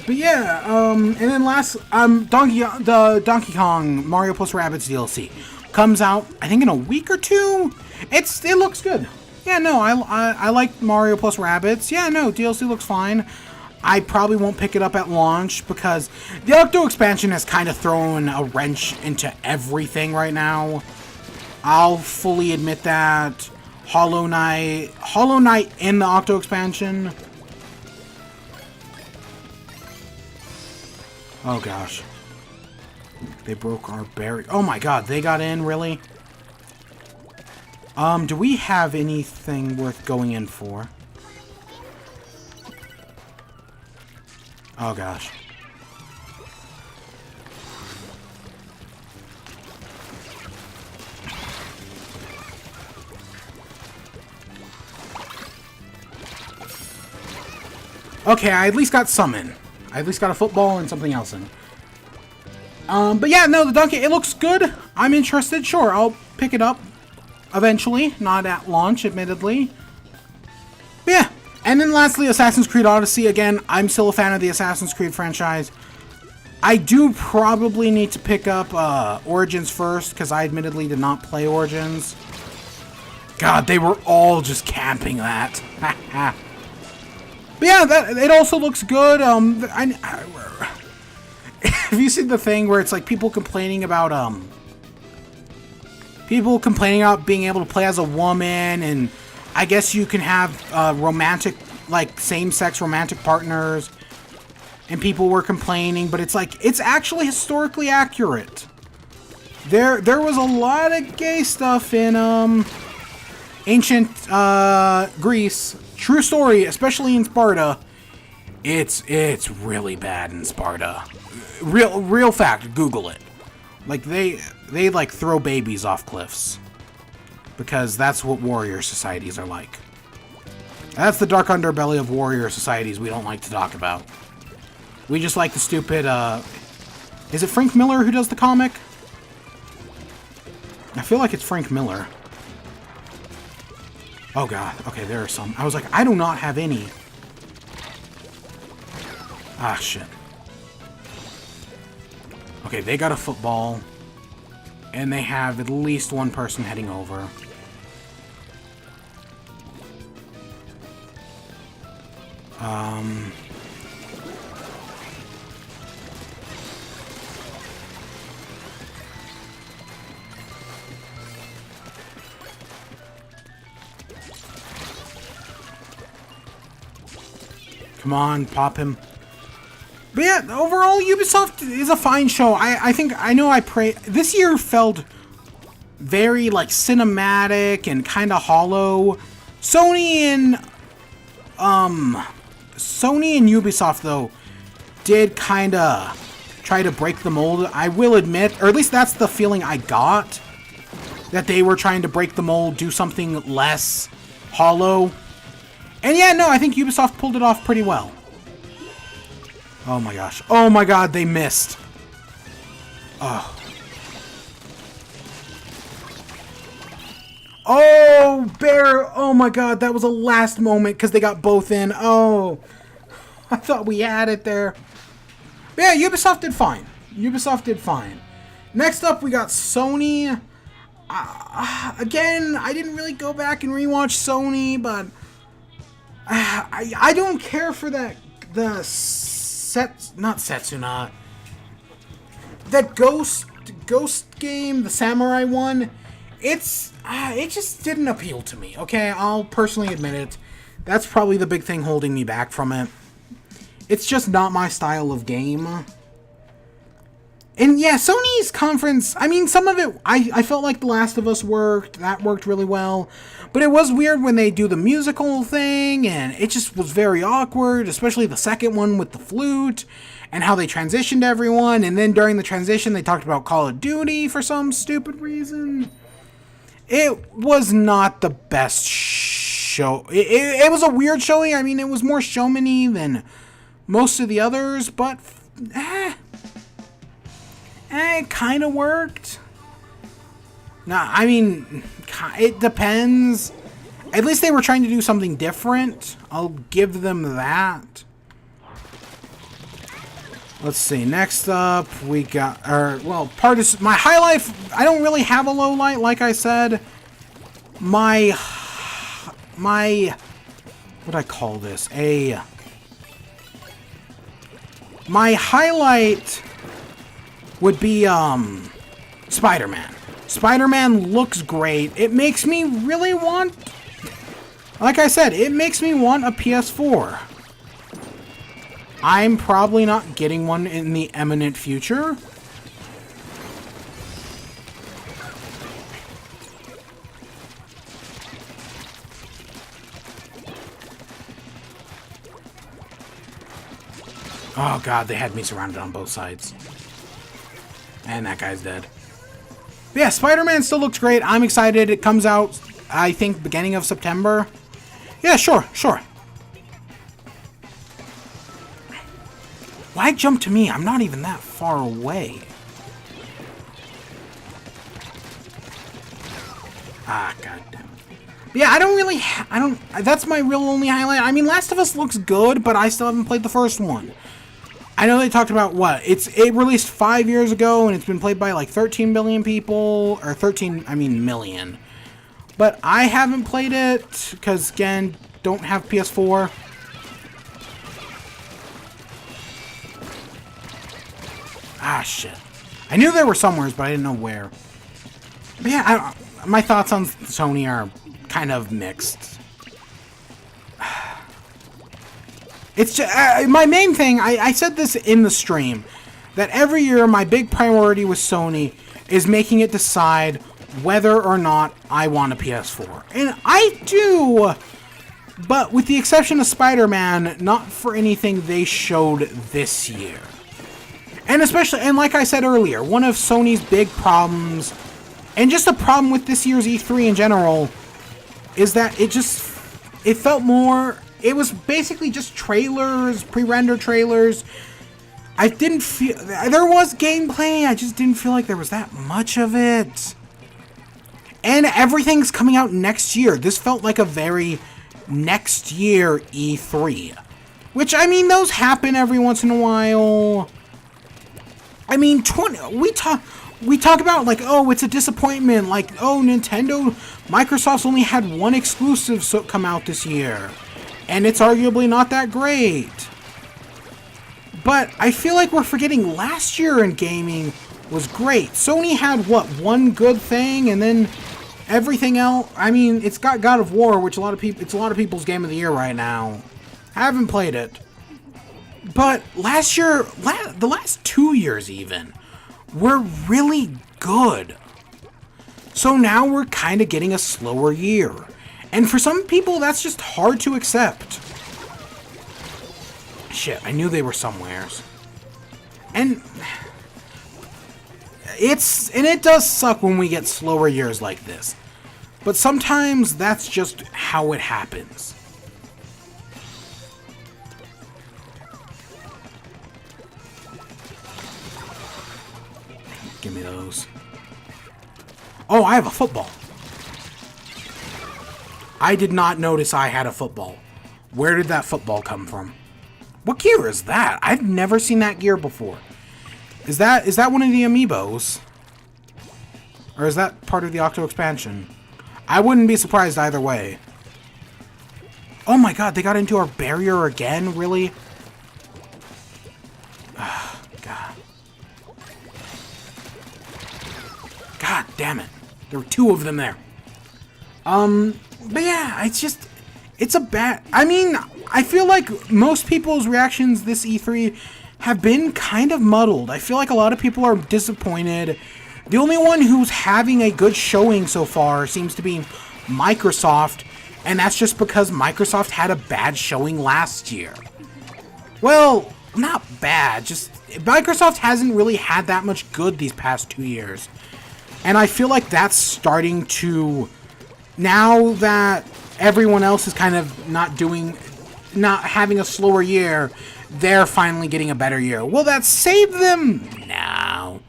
But yeah, and then last, the Donkey Kong Mario plus Rabbids DLC comes out, I think in a week or two. It looks good. Yeah, no, I like Mario plus Rabbids. Yeah, no, DLC looks fine. I probably won't pick it up at launch because the Octo expansion has kind of thrown a wrench into everything right now. I'll fully admit that. Hollow Knight in the Octo expansion. Oh gosh. They broke our barrier. Oh my god, they got in, really? Do we have anything worth going in for? Oh gosh. Okay, I at least got some in. I at least got a football and something else in. But yeah, no, the Donkey, it looks good. I'm interested. Sure, I'll pick it up eventually. Not at launch, admittedly. But yeah. And then lastly, Assassin's Creed Odyssey. Again, I'm still a fan of the Assassin's Creed franchise. I do probably need to pick up Origins first, because I admittedly did not play Origins. God, they were all just camping that. But yeah, it also looks good. Have you seen the thing where it's like people complaining about being able to play as a woman, and I guess you can have romantic, like same-sex romantic partners, and people were complaining, but it's like it's actually historically accurate. There was a lot of gay stuff in ancient Greece. True story, especially in Sparta. It's really bad in Sparta. Real fact, Google it. Like they like throw babies off cliffs. Because that's what warrior societies are like. That's the dark underbelly of warrior societies we don't like to talk about. We just like the stupid is it Frank Miller who does the comic? I feel like it's Frank Miller. Oh god, okay, there are some. I was like, I do not have any. Ah, shit. Okay, they got a football. And they have at least one person heading over. Come on, pop him. But yeah, overall, Ubisoft is a fine show. This year felt very, like, cinematic and kind of hollow. Sony and Ubisoft, though, did kind of try to break the mold. I will admit, or at least that's the feeling I got, that they were trying to break the mold, do something less hollow. And yeah, no, I think Ubisoft pulled it off pretty well. Oh my gosh. Oh my god, they missed. Oh. Oh, Bear. Oh my god, that was a last moment because they got both in. Oh. I thought we had it there. But yeah, Ubisoft did fine. Ubisoft did fine. Next up, we got Sony. Again, I didn't really go back and rewatch Sony, but I don't care for that not Setsuna. That ghost game, the samurai one. It just didn't appeal to me. Okay, I'll personally admit it. That's probably the big thing holding me back from it. It's just not my style of game. And yeah, Sony's conference, I mean, some of it, I felt like The Last of Us worked. That worked really well. But it was weird when they do the musical thing, and it just was very awkward, especially the second one with the flute, and how they transitioned everyone. And then during the transition, they talked about Call of Duty for some stupid reason. It was not the best show. It was a weird showing. I mean, it was more showman-y than most of the others, but it kind of worked. Nah, I mean, it depends. At least they were trying to do something different. I'll give them that. Let's see. Next up, we got, my highlight. I don't really have a low light, like I said. My, what'd I call this? My highlight would be, Spider-Man. Spider-Man looks great. It makes me really want, like I said, it makes me want a PS4. I'm probably not getting one in the imminent future. Oh god, they had me surrounded on both sides. And that guy's dead. But yeah, Spider-Man still looks great. I'm excited. It comes out, I think, beginning of September. Yeah, sure. Why jump to me? I'm not even that far away. Ah, goddamn. Yeah, I don't really... that's my real only highlight. I mean, Last of Us looks good, but I still haven't played the first one. I know they talked about what? It released 5 years ago, and it's been played by like 13 million people. Or 13, I mean million. But I haven't played it, because, again, don't have PS4. Ah, shit. I knew there were somewheres, but I didn't know where. But yeah, my thoughts on Sony are kind of mixed. It's just, my main thing, I said this in the stream, that every year my big priority with Sony is making it decide whether or not I want a PS4. And I do, but with the exception of Spider-Man, not for anything they showed this year. And especially, and like I said earlier, one of Sony's big problems, and just a problem with this year's E3 in general, is that it felt more... It was basically just trailers, pre-rendered trailers. I didn't feel... There was gameplay, I just didn't feel like there was that much of it. And everything's coming out next year. This felt like a very next year E3. Which, I mean, those happen every once in a while. I mean, we talk about, like, oh, it's a disappointment. Like, oh, Microsoft's only had one exclusive come out this year. And it's arguably not that great. But I feel like we're forgetting last year in gaming was great. Sony had, what, one good thing, and then everything else... I mean, it's got God of War, which it's a lot of people's game of the year right now. I haven't played it. But last year, the last 2 years even, were really good. So now we're kind of getting a slower year. And for some people, that's just hard to accept. Shit, I knew they were somewheres. And it does suck when we get slower years like this. But sometimes that's just how it happens. Give me those. Oh, I have a football. I did not notice I had a football. Where did that football come from? What gear is that? I've never seen that gear before. Is that one of the amiibos? Or is that part of the Octo expansion? I wouldn't be surprised either way. Oh my god, they got into our barrier again? Really? God. God damn it. There were two of them there. But yeah, it's a bad... I mean, I feel like most people's reactions this E3 have been kind of muddled. I feel like a lot of people are disappointed. The only one who's having a good showing so far seems to be Microsoft, and that's just because Microsoft had a bad showing last year. Well, not bad, just Microsoft hasn't really had that much good these past 2 years. And I feel like that's starting to... Now that everyone else is kind of not having a slower year, they're finally getting a better year. Will that save them? No.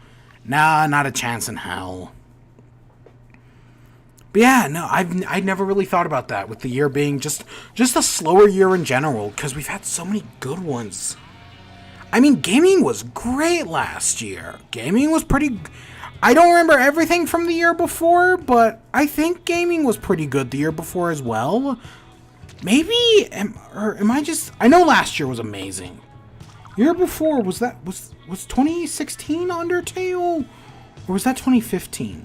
Nah, not a chance in hell. But yeah, no, I'd never really thought about that, with the year being just a slower year in general, because we've had so many good ones. I mean, gaming was great last year. Gaming was pretty... I don't remember everything from the year before, but I think gaming was pretty good the year before as well. Maybe, am I just... I know last year was amazing. Year before, was 2016 Undertale? Or was that 2015?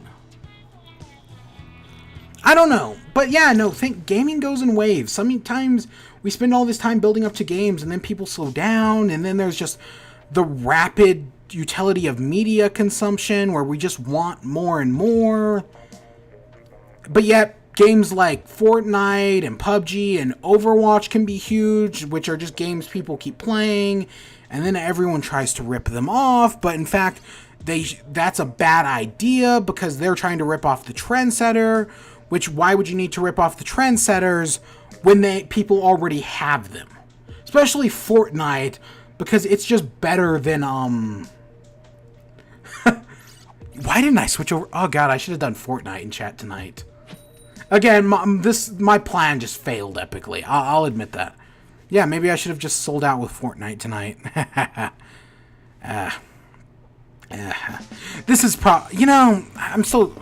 I don't know. But yeah, no, gaming goes in waves. Sometimes we spend all this time building up to games, and then people slow down, and then there's just the rapid utility of media consumption where we just want more and more. But yet, games like Fortnite and PUBG and Overwatch can be huge, which are just games people keep playing, and then everyone tries to rip them off, but in fact, that's a bad idea because they're trying to rip off the trendsetter, which why would you need to rip off the trendsetters when people already have them? Especially Fortnite, because it's just better than, Why didn't I switch over? Oh god, I should have done Fortnite in chat tonight. Again, my plan just failed epically. I'll admit that. Yeah, maybe I should have just sold out with Fortnite tonight. This is you know, I'm still...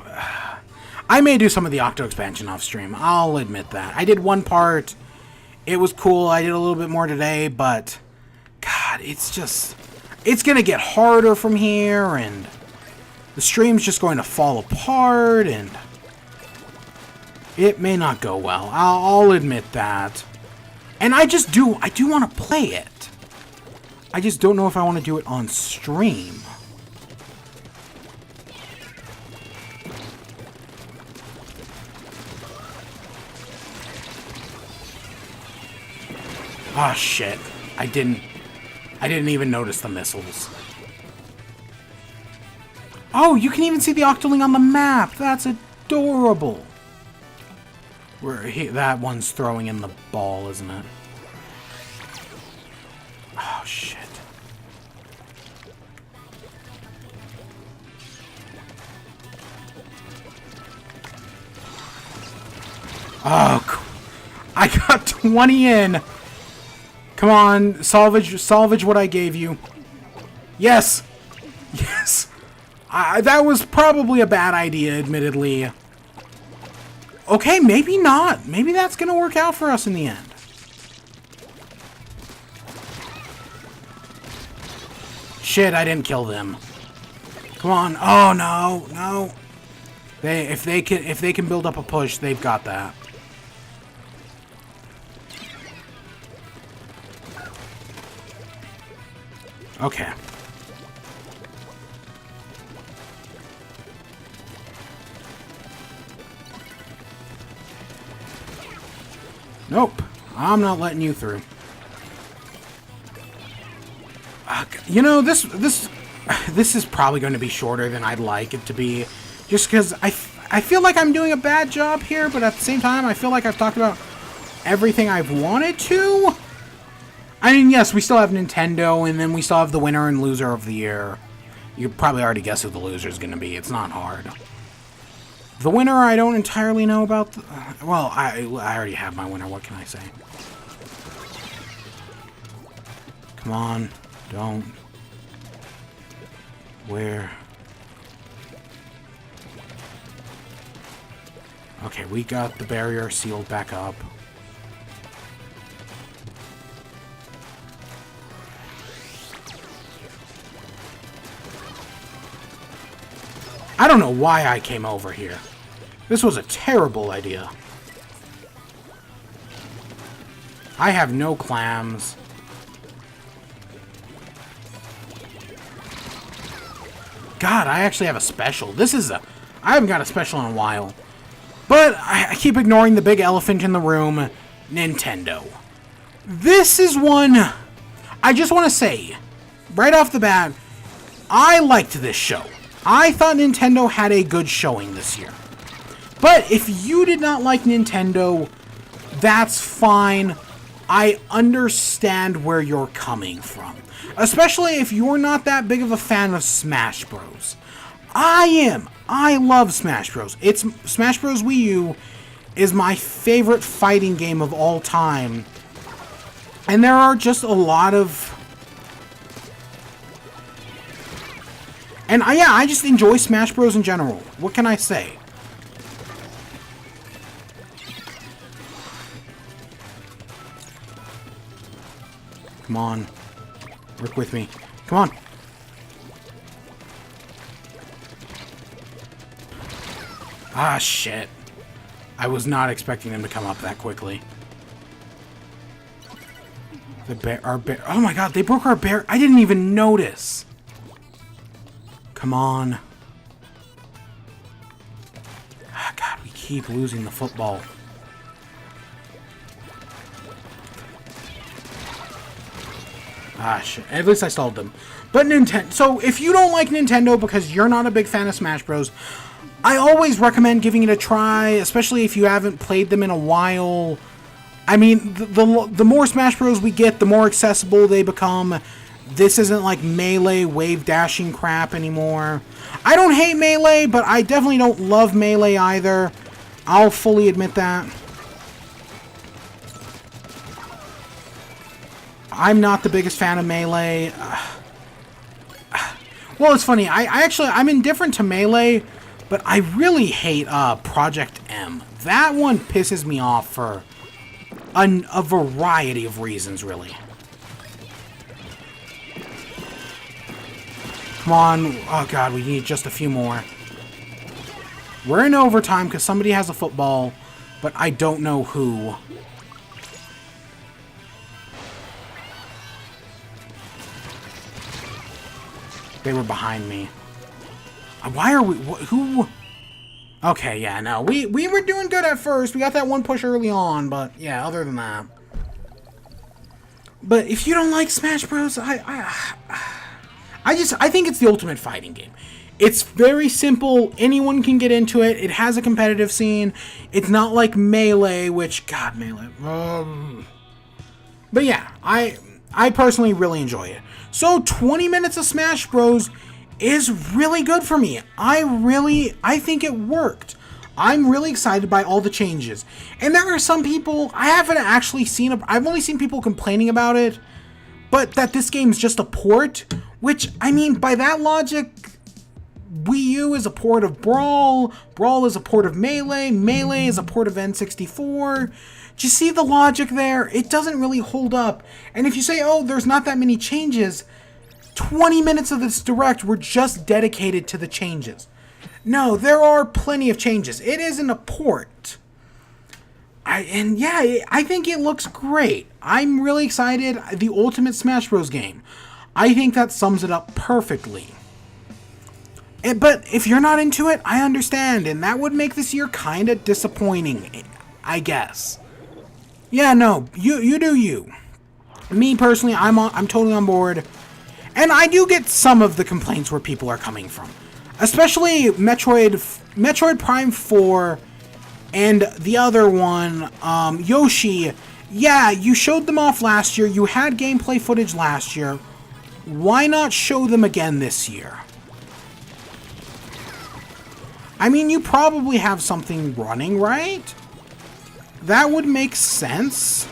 I may do some of the Octo expansion off stream. I'll admit that. I did one part. It was cool. I did a little bit more today, but... God, it's just... It's gonna get harder from here, and... The stream's just going to fall apart, and it may not go well. I'll admit that. And I do want to play it. I just don't know if I want to do it on stream. Ah, shit. I didn't even notice the missiles. Oh, you can even see the Octoling on the map. That's adorable. That one's throwing in the ball, isn't it? Oh, shit. Oh, I got 20 in. Come on, salvage what I gave you. Yes. Yes. That was probably a bad idea, admittedly. Okay, maybe not. Maybe that's going to work out for us in the end. Shit, I didn't kill them. Come on. Oh, no. No. If they can build up a push, they've got that. Okay. Nope. I'm not letting you through. You know, this is probably going to be shorter than I'd like it to be. Just because I feel like I'm doing a bad job here, but at the same time, I feel like I've talked about everything I've wanted to. I mean, yes, we still have Nintendo, and then we still have the winner and loser of the year. You probably already guess who the loser is going to be. It's not hard. The winner, I don't entirely know about. Well, I already have my winner. What can I say? Come on. Don't. Where? Okay, we got the barrier sealed back up. I don't know why I came over here. This was a terrible idea. I have no clams. God, I actually have a special. I haven't got a special in a while. But I keep ignoring the big elephant in the room, Nintendo. This is one, I just want to say, right off the bat, I liked this show. I thought Nintendo had a good showing this year. But if you did not like Nintendo, that's fine. I understand where you're coming from. Especially if you're not that big of a fan of Smash Bros. I am. I love Smash Bros. Smash Bros. Wii U is my favorite fighting game of all time. And there are just a lot of... And yeah, I just enjoy Smash Bros. In general. What can I say? Come on. Work with me. Come on. Ah, shit. I was not expecting them to come up that quickly. Our bear... Oh my god, they broke our bear... I didn't even notice. Come on. Ah, god, we keep losing the football. Ah, shit. At least I stalled them. But Nintendo... So, if you don't like Nintendo because you're not a big fan of Smash Bros., I always recommend giving it a try, especially if you haven't played them in a while. I mean, the more Smash Bros. We get, the more accessible they become. This isn't like Melee wave dashing crap anymore. I don't hate Melee, but I definitely don't love Melee either. I'll fully admit that. I'm not the biggest fan of Melee. Well, it's funny. I'm indifferent to Melee, but I really hate Project M. That one pisses me off for a variety of reasons, really. Come on. Oh, God, we need just a few more. We're in overtime because somebody has a football, but I don't know who. They were behind me. Why are we... Who... Okay, yeah, no. We were doing good at first. We got that one push early on, but yeah, other than that. But if you don't like Smash Bros, I think it's the ultimate fighting game. It's very simple. Anyone can get into it. It has a competitive scene. It's not like Melee, which... God, Melee. But yeah, I personally really enjoy it. So 20 minutes of Smash Bros is really good for me. I think it worked. I'm really excited by all the changes. And there are some people, I haven't actually seen, I've only seen people complaining about it, but that this game's just a port, which, I mean, by that logic, Wii U is a port of Brawl, Brawl is a port of Melee, Melee is a port of N64. Do you see the logic there? It doesn't really hold up. And if you say, oh, there's not that many changes, 20 minutes of this direct were just dedicated to the changes. No, there are plenty of changes. It isn't a port. I think it looks great. I'm really excited. The Ultimate Smash Bros. Game. I think that sums it up perfectly. But if you're not into it, I understand. And that would make this year kind of disappointing, I guess. Yeah, no, you do you. Me personally, I'm totally on board. And I do get some of the complaints where people are coming from. Especially Metroid Prime 4 and the other one, Yoshi. Yeah, you showed them off last year. You had gameplay footage last year. Why not show them again this year? I mean, you probably have something running, right? That would make sense.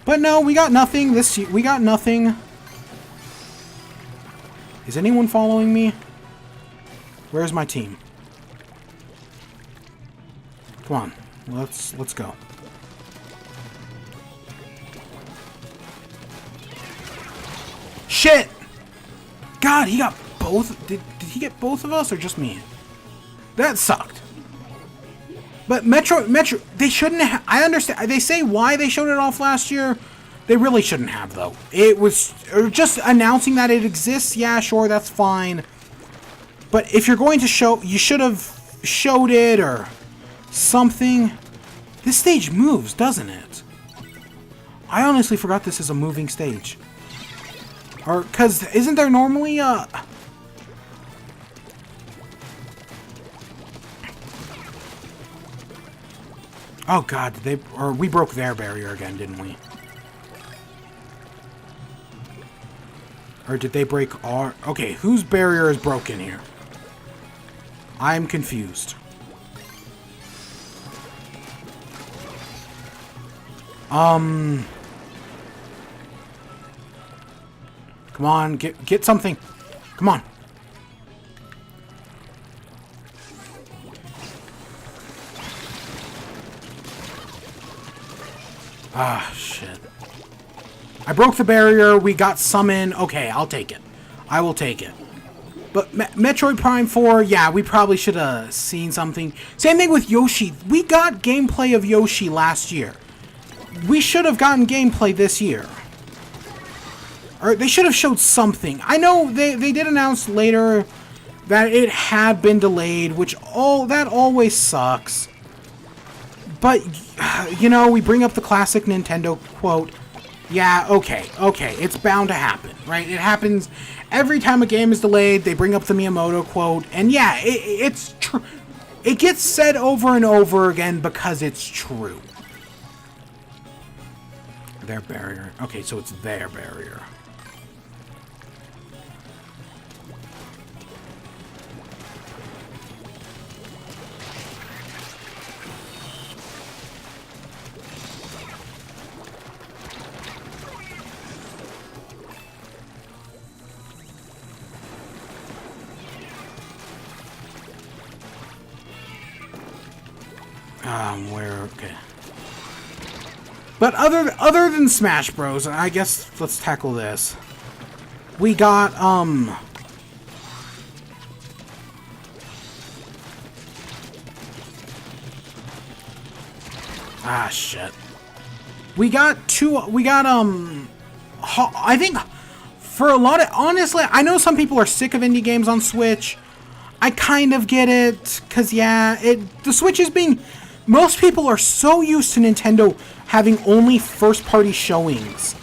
But no, we got nothing this year. We got nothing. Is anyone following me? Where's my team? Come on. Let's go. Shit! God, he got both. Did he get both of us or just me? That sucked. But Metro, they shouldn't have. I understand. They say why they showed it off last year. They really shouldn't have, though. It was just announcing that it exists. Yeah, sure, that's fine. But if you're going to show, you should have showed it or something. This stage moves, doesn't it? I honestly forgot this is a moving stage. Or, because isn't there normally a... Oh god, we broke their barrier again, didn't we? Or did they break our... Okay, whose barrier is broken here? I'm confused. Come on, get something. Come on. Ah, shit. I broke the barrier, we got summon. Okay, I'll take it. I will take it. But Metroid Prime 4, yeah, we probably should have seen something. Same thing with Yoshi. We got gameplay of Yoshi last year. We should have gotten gameplay this year. Or they should have showed something. I know they did announce later that it had been delayed, which that always sucks. But, you know, we bring up the classic Nintendo quote. Yeah, okay, it's bound to happen, right? It happens every time a game is delayed, they bring up the Miyamoto quote, and yeah, it's true. It gets said over and over again because it's true. Their barrier. Okay, so it's their barrier. Okay. But other than Smash Bros, I guess let's tackle this. We got ah shit. We got I think for a lot of, honestly, I know some people are sick of indie games on Switch. I kind of get it, cause yeah, the Switch is being, most people are so used to Nintendo having only first-party showings.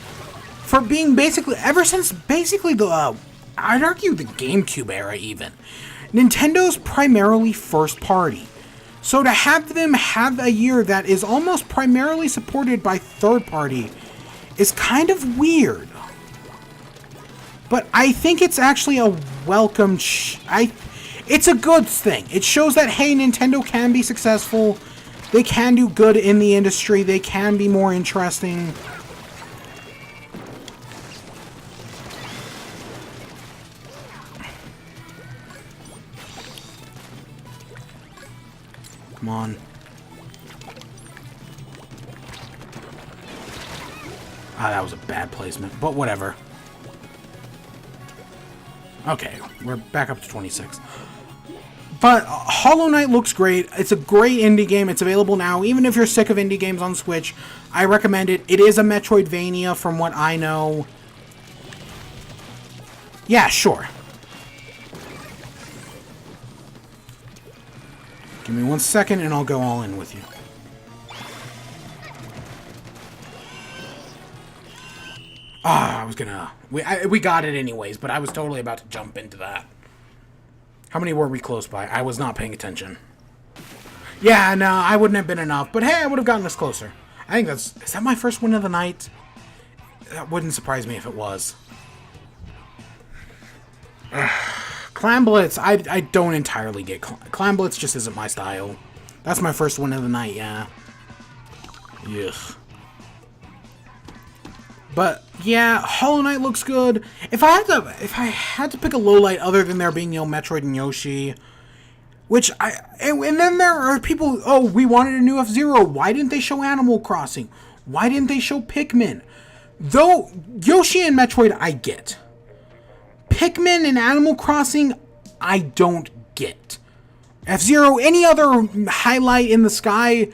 For being basically, ever since basically the, I'd argue the GameCube era even. Nintendo's primarily first-party. So to have them have a year that is almost primarily supported by third-party is kind of weird. But I think it's actually a welcome, it's a good thing. It shows that, hey, Nintendo can be successful. They can do good in the industry. They can be more interesting. Come on. Ah, that was a bad placement, but whatever. Okay, we're back up to 26. But Hollow Knight looks great. It's a great indie game. It's available now. Even if you're sick of indie games on Switch, I recommend it. It is a Metroidvania from what I know. Yeah, sure. Give me 1 second and I'll go all in with you. Ah, I was gonna... We got it anyways, but I was totally about to jump into that. How many were we close by? I was not paying attention. Yeah, no, I wouldn't have been enough. But hey, I would have gotten us closer. I think that's... Is that my first win of the night? That wouldn't surprise me if it was. Clan Blitz, I don't entirely get Clan Blitz. Just isn't my style. That's my first one of the night, yeah. Ugh. But yeah, Hollow Knight looks good. If I had to pick a low light other than there being Metroid and Yoshi, and then there are people. Oh, we wanted a new F-Zero. Why didn't they show Animal Crossing? Why didn't they show Pikmin? Though Yoshi and Metroid, I get. Pikmin and Animal Crossing, I don't get. F-Zero, any other highlight in the sky,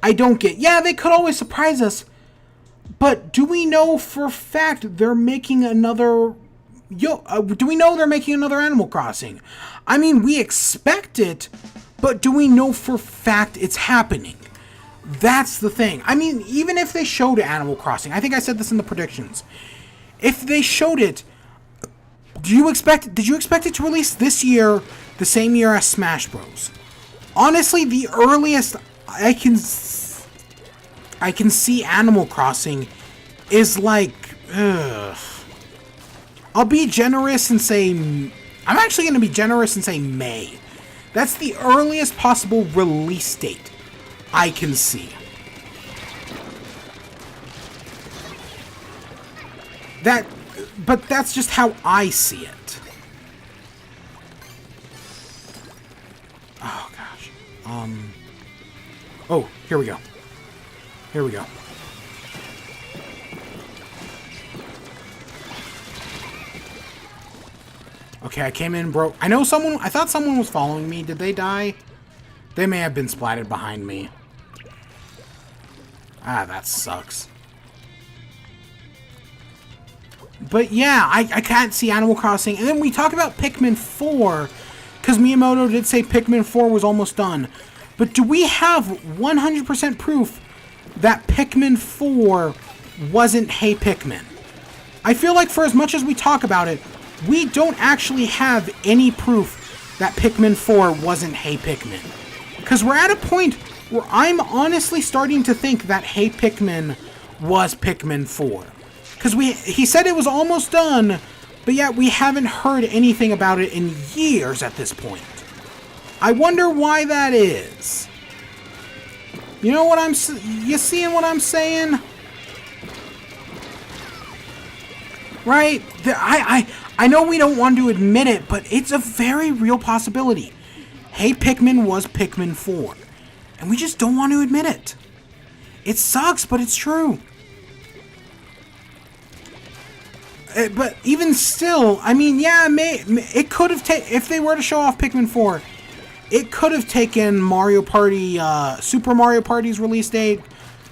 I don't get. Yeah, they could always surprise us, but do we know for a fact they're making another... do we know they're making another Animal Crossing? I mean, we expect it, but do we know for a fact it's happening? That's the thing. I mean, even if they showed Animal Crossing, I think I said this in the predictions. If they showed it, did you expect it to release this year, the same year as Smash Bros? Honestly, the earliest I can see Animal Crossing is like, I'll be generous and say, I'm actually going to be generous and say May. That's the earliest possible release date I can see. But that's just how I see it. Oh, gosh. Oh, here we go. Here we go. Okay, I came in, bro. I thought someone was following me. Did they die? They may have been splatted behind me. Ah, that sucks. But yeah, I can't see Animal Crossing. And then we talk about Pikmin 4, because Miyamoto did say Pikmin 4 was almost done. But do we have 100% proof that Pikmin 4 wasn't Hey Pikmin? I feel like for as much as we talk about it, we don't actually have any proof that Pikmin 4 wasn't Hey Pikmin. Because we're at a point where I'm honestly starting to think that Hey Pikmin was Pikmin 4. Because he said it was almost done, but yet we haven't heard anything about it in years at this point. I wonder why that is. You know what you seeing what I'm saying? Right? I know we don't want to admit it, but it's a very real possibility. Hey Pikmin was Pikmin 4. And we just don't want to admit it. It sucks, but it's true. But even still, I mean, yeah, it could have if they were to show off Pikmin 4, it could have taken Mario Party, Super Mario Party's release date,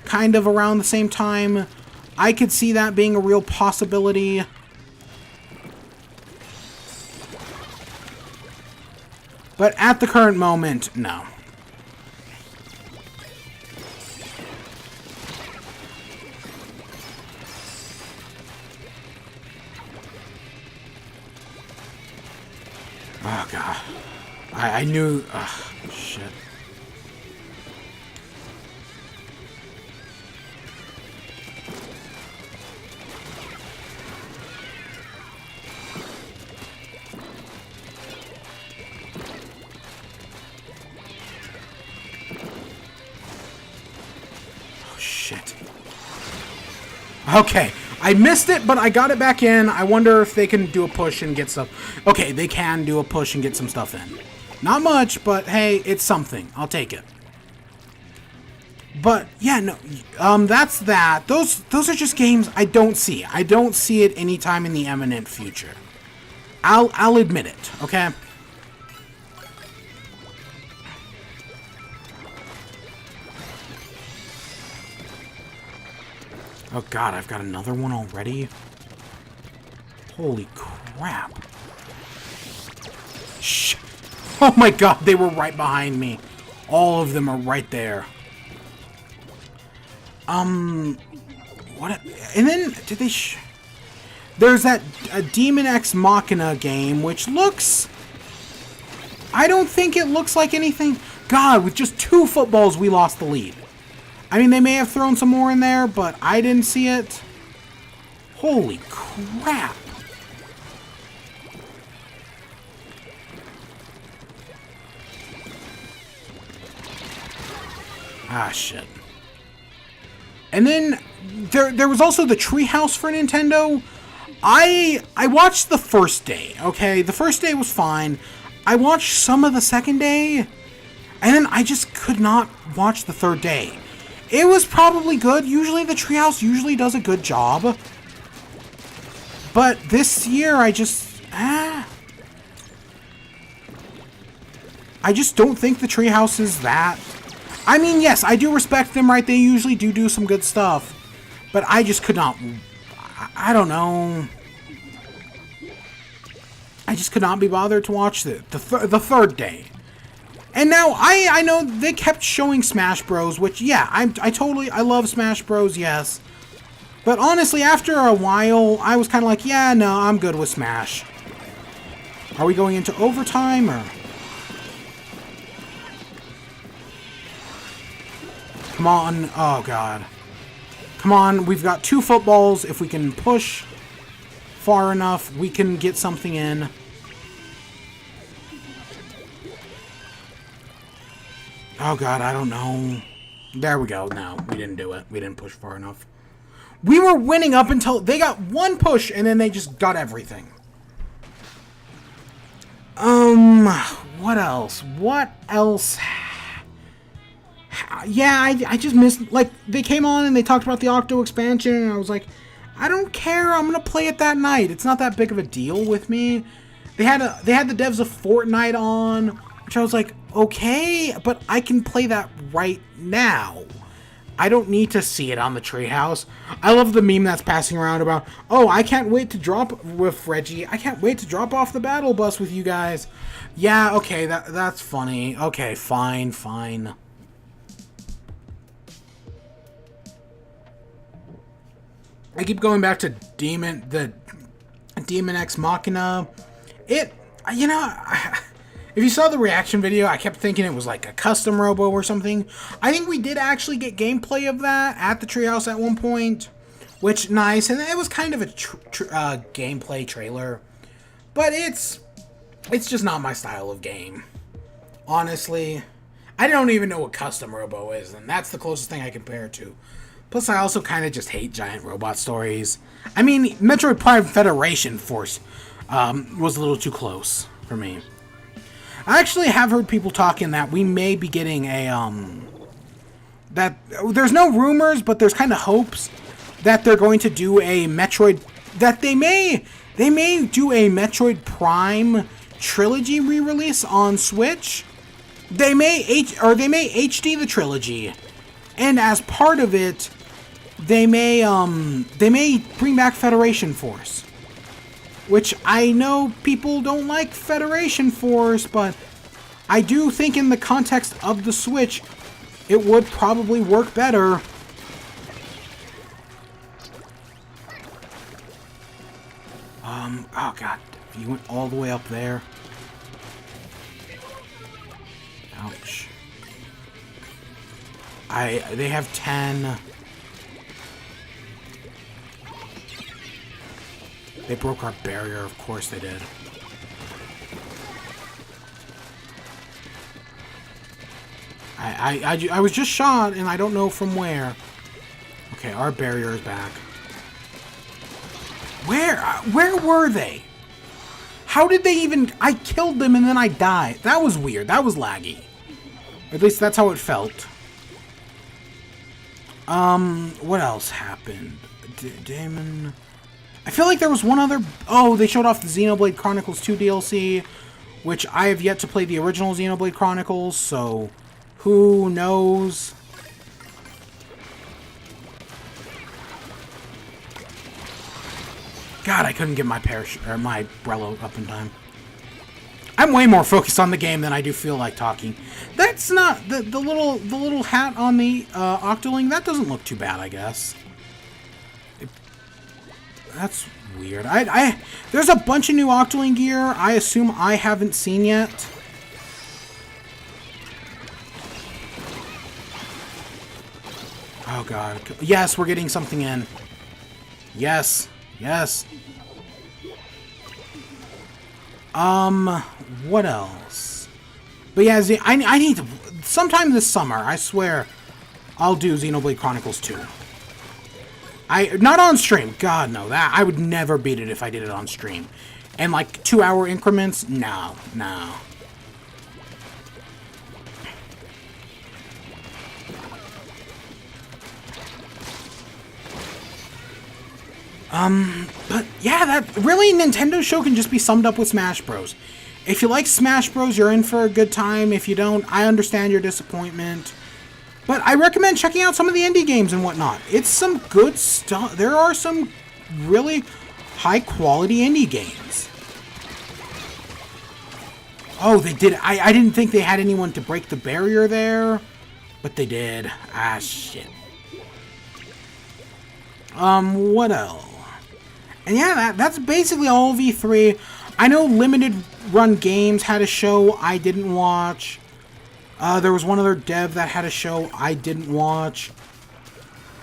kind of around the same time. I could see that being a real possibility. But at the current moment, no. Oh, God. I knew... Ugh, shit. Oh, shit. Okay. I missed it, but I got it back in. I wonder if they can do a push and get stuff. Okay, they can do a push and get some stuff in. Not much, but hey, it's something. I'll take it. But yeah, no, that's that. Those are just games I don't see. I don't see it anytime in the imminent future. I'll admit it. Okay. Oh God, I've got another one already? Holy crap. Shh. Oh my God, they were right behind me. All of them are right there. What? And then, did they there's that Demon X Machina game, which looks... I don't think it looks like anything... God, with just 2 footballs, we lost the lead. I mean, they may have thrown some more in there, but I didn't see it. Holy crap. Ah, shit. And then there was also the Treehouse for Nintendo. I watched the first day, okay? The first day was fine. I watched some of the second day, and then I just could not watch the third day. It was probably good. Usually the Treehouse usually does a good job. But this year I just don't think the Treehouse is that. I mean, yes, I do respect them, right? They usually do some good stuff. But I just could not... I don't know. I just could not be bothered to watch the third day. And now, I know they kept showing Smash Bros, which, yeah, I love Smash Bros, yes. But honestly, after a while, I was kind of like, yeah, no, I'm good with Smash. Are we going into overtime, or... Come on. Oh, God. Come on. We've got 2 footballs. If we can push far enough, we can get something in. Oh, God. I don't know. There we go. No, we didn't do it. We didn't push far enough. We were winning up until they got 1 push, and then they just got everything. What else? What else? Yeah, I just missed, like, they came on and they talked about the Octo expansion, and I was like, I don't care, I'm gonna play it that night. It's not that big of a deal with me. They had the devs of Fortnite on, which I was like, okay, but I can play that right now. I don't need to see it on the Treehouse. I love the meme that's passing around about, oh, I can't wait to drop with Reggie. I can't wait to drop off the battle bus with you guys. Yeah, okay, that's funny. Okay, fine. I keep going back to Demon X Machina. If you saw the reaction video, I kept thinking it was like a custom robo or something. I think we did actually get gameplay of that at the Treehouse at one point, which nice, and it was kind of a gameplay trailer, but it's just not my style of game. Honestly, I don't even know what custom robo is, and that's the closest thing I compare it to. Plus, I also kind of just hate giant robot stories. I mean, Metroid Prime Federation Force was a little too close for me. I actually have heard people talking that we may be getting a, that there's no rumors, but there's kind of hopes that they're going to do a Metroid, that they may do a Metroid Prime trilogy re-release on Switch. They may HD the trilogy, and as part of it, they may bring back Federation Force, which I know people don't like Federation Force, but I do think in the context of the Switch, it would probably work better. Oh God, you went all the way up there. Ouch. They have 10. They broke our barrier, of course they did. I was just shot, and I don't know from where. Okay, our barrier is back. Where were they? How did they even... I killed them, and then I died. That was weird. That was laggy. At least that's how it felt. What else happened? Damon... I feel like there was one other... Oh, they showed off the Xenoblade Chronicles 2 DLC, which I have yet to play the original Xenoblade Chronicles, so who knows? God, I couldn't get my my Brello up in time. I'm way more focused on the game than I do feel like talking. That's not... The little hat on the Octoling, that doesn't look too bad, I guess. That's weird. There's a bunch of new Octoling gear I assume I haven't seen yet. Oh God. Yes, we're getting something in. Yes. Yes. What else? But yeah, I need to... Sometime this summer, I swear, I'll do Xenoblade Chronicles 2. Not on stream. God, no. That I would never beat it if I did it on stream. And like 2-hour increments? No. No. But yeah, that really Nintendo show can just be summed up with Smash Bros. If you like Smash Bros, you're in for a good time. If you don't, I understand your disappointment. But I recommend checking out some of the indie games and whatnot. It's some good stuff. There are some really high-quality indie games. Oh, they did. I didn't think they had anyone to break the barrier there. But they did. Ah, shit. What else? And yeah, that's basically all of E3. I know Limited Run Games had a show I didn't watch. There was one other dev that had a show I didn't watch.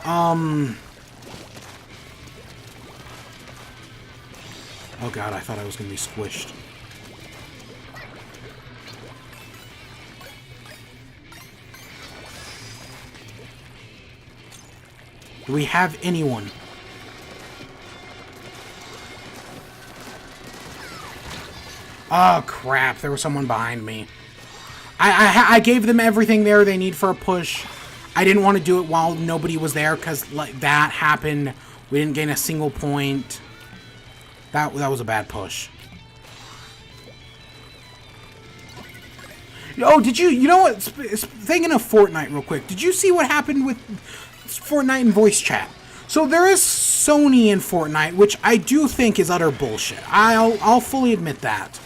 Oh god, I thought I was going to be squished. Do we have anyone? Oh crap, there was someone behind me. I gave them everything there they need for a push. I didn't want to do it while nobody was there because like that happened. We didn't gain a single point. That was a bad push. Oh, did you know what? Thinking of Fortnite real quick. Did you see what happened with Fortnite and voice chat? So there is Sony in Fortnite, which I do think is utter bullshit. I'll fully admit that.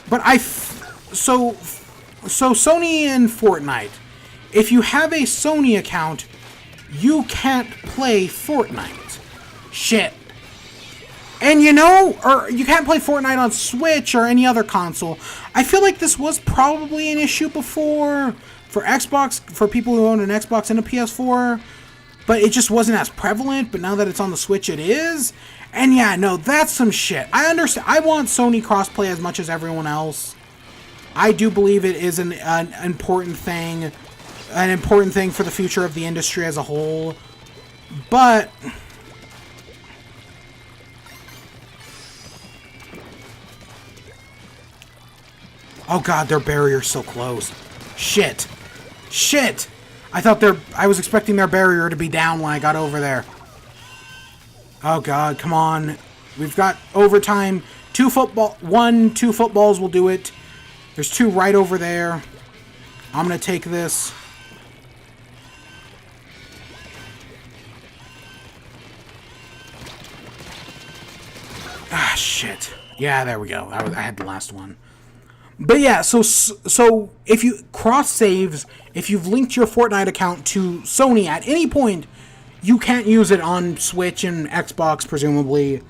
But so Sony in Fortnite, if you have a Sony account, you can't play Fortnite. Shit. And you know, or you can't play Fortnite on Switch or any other console. I feel like this was probably an issue before for Xbox, for people who own an Xbox and a PS4, but it just wasn't as prevalent. But now that it's on the Switch, it is. And yeah, no, that's some shit. I understand. I want Sony crossplay as much as everyone else. I do believe it is an important thing for the future of the industry as a whole. But oh god, their barrier's so close. Shit. Shit! I was expecting their barrier to be down when I got over there. Oh god, come on. We've got overtime. 2 footballs will do it. There's 2 right over there. I'm gonna take this. Ah, shit. Yeah, there we go. I had the last one. But yeah, so if you cross saves, if you've linked your Fortnite account to Sony at any point, you can't use it on Switch and Xbox, presumably.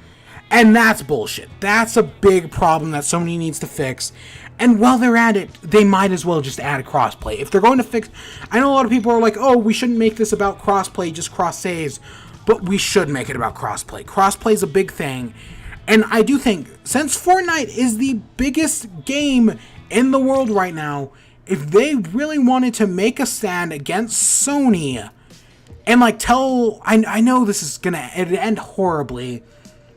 And that's bullshit. That's a big problem that Sony needs to fix. And while they're at it, they might as well just add a crossplay. If they're going to fix... I know a lot of people are like, oh, we shouldn't make this about crossplay, just cross saves. But we should make it about crossplay. Crossplay is a big thing. And I do think, since Fortnite is the biggest game in the world right now, if they really wanted to make a stand against Sony, and like I know this is gonna end horribly,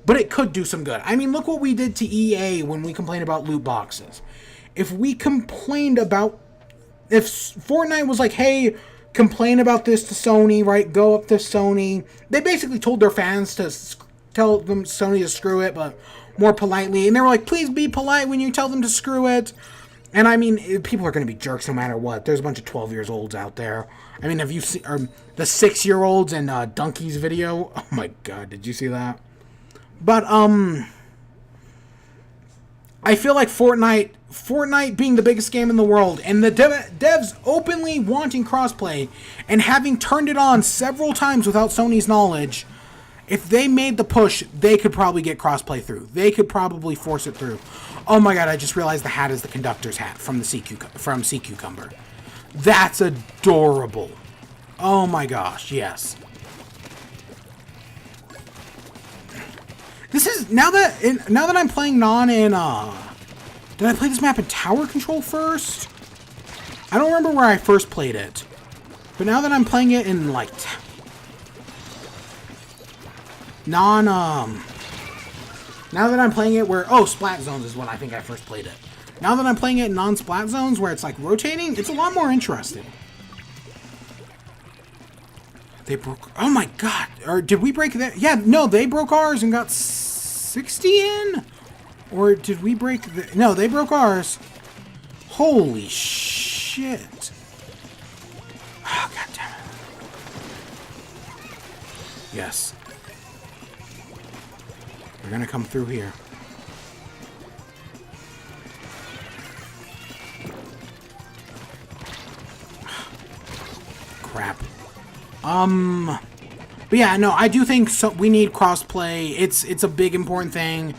but it could do some good. I mean, look what we did to EA when we complained about loot boxes. If Fortnite was like, hey, complain about this to Sony, right? Go up to Sony. They basically told their fans to tell them Sony to screw it, but more politely. And they were like, please be polite when you tell them to screw it. And I mean, people are going to be jerks no matter what. There's a bunch of 12-year-olds out there. I mean, have you seen the 6-year-olds in Donkey's video? Oh my god, did you see that? But, I feel like Fortnite being the biggest game in the world, and the devs openly wanting crossplay, and having turned it on several times without Sony's knowledge, if they made the push, they could probably get crossplay through. They could probably force it through. Oh my god, I just realized the hat is the conductor's hat from Sea Cucumber. That's adorable. Oh my gosh, yes. This is now that I'm playing Non in did I play this map in Tower Control first? I don't remember where I first played it. But now that I'm playing it in, like, now that I'm playing it where... Oh, Splat Zones is when I think I first played it. Now that I'm playing it in non-Splat Zones where it's, like, rotating, it's a lot more interesting. They broke... Oh, my God. Or did we break that? Yeah, no, they broke ours and got 60 in? Or did we break the... No, they broke ours. Holy shit. Oh, God damn it. Yes. They're gonna come through here. Crap. But yeah, no, I do think we need crossplay. It's a big important thing.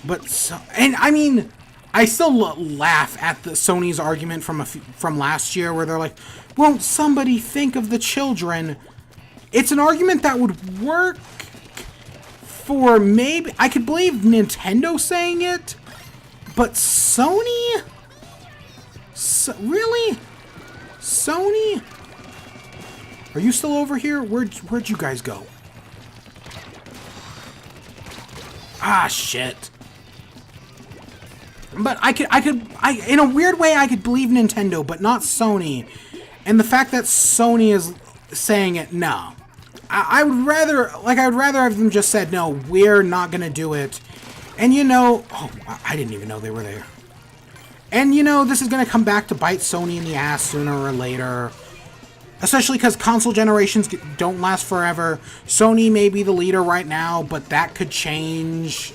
But and I mean, I still laugh at the Sony's argument from last year where they're like, "Won't somebody think of the children?" It's an argument that would work for maybe I could believe Nintendo saying it, but Sony? Really? Sony? Are you still over here? Where'd you guys go? Ah, shit. But I in a weird way, I could believe Nintendo, but not Sony. And the fact that Sony is saying it, no. I would rather have them just said, no, we're not gonna do it. And you know, oh, I didn't even know they were there. And you know, this is gonna come back to bite Sony in the ass sooner or later. Especially because console generations don't last forever. Sony may be the leader right now, but that could change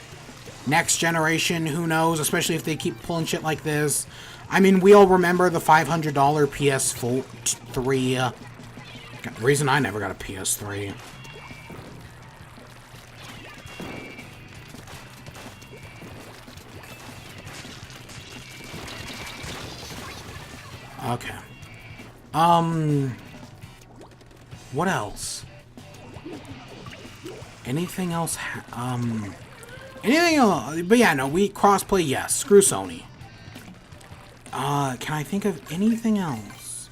next generation. Who knows? Especially if they keep pulling shit like this. I mean, we all remember the $500 PS3. The reason I never got a PS3. Okay. What else? Anything else? Anything else? But yeah, no, we crossplay, yes. Screw Sony. Can I think of anything else?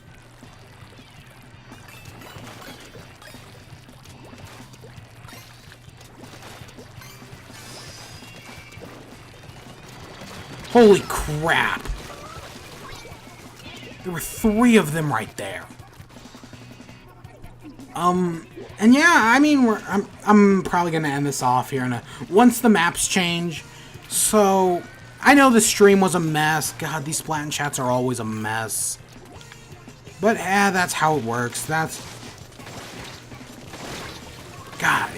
Holy crap! There were 3 of them right there. And yeah, I mean, I'm probably gonna end this off here once the maps change. So, I know the stream was a mess. God, these Splat chats are always a mess. But, that's how it works. God,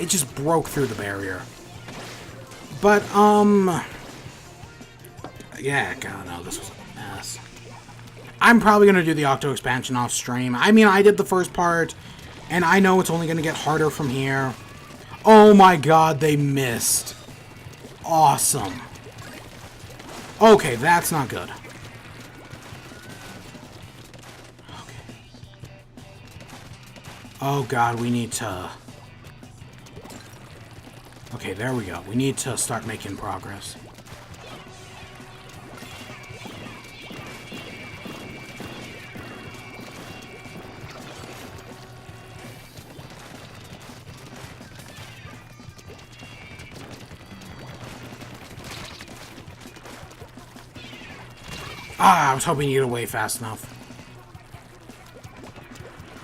it just broke through the barrier. But, yeah, God, no, this was a mess. I'm probably gonna do the Octo expansion off stream. I mean, I did the first part, and I know it's only gonna get harder from here. Oh my God, they missed. Awesome. Okay, that's not good. Okay. Oh God, we need to... Okay, there we go. We need to start making progress. Ah, I was hoping to get away fast enough.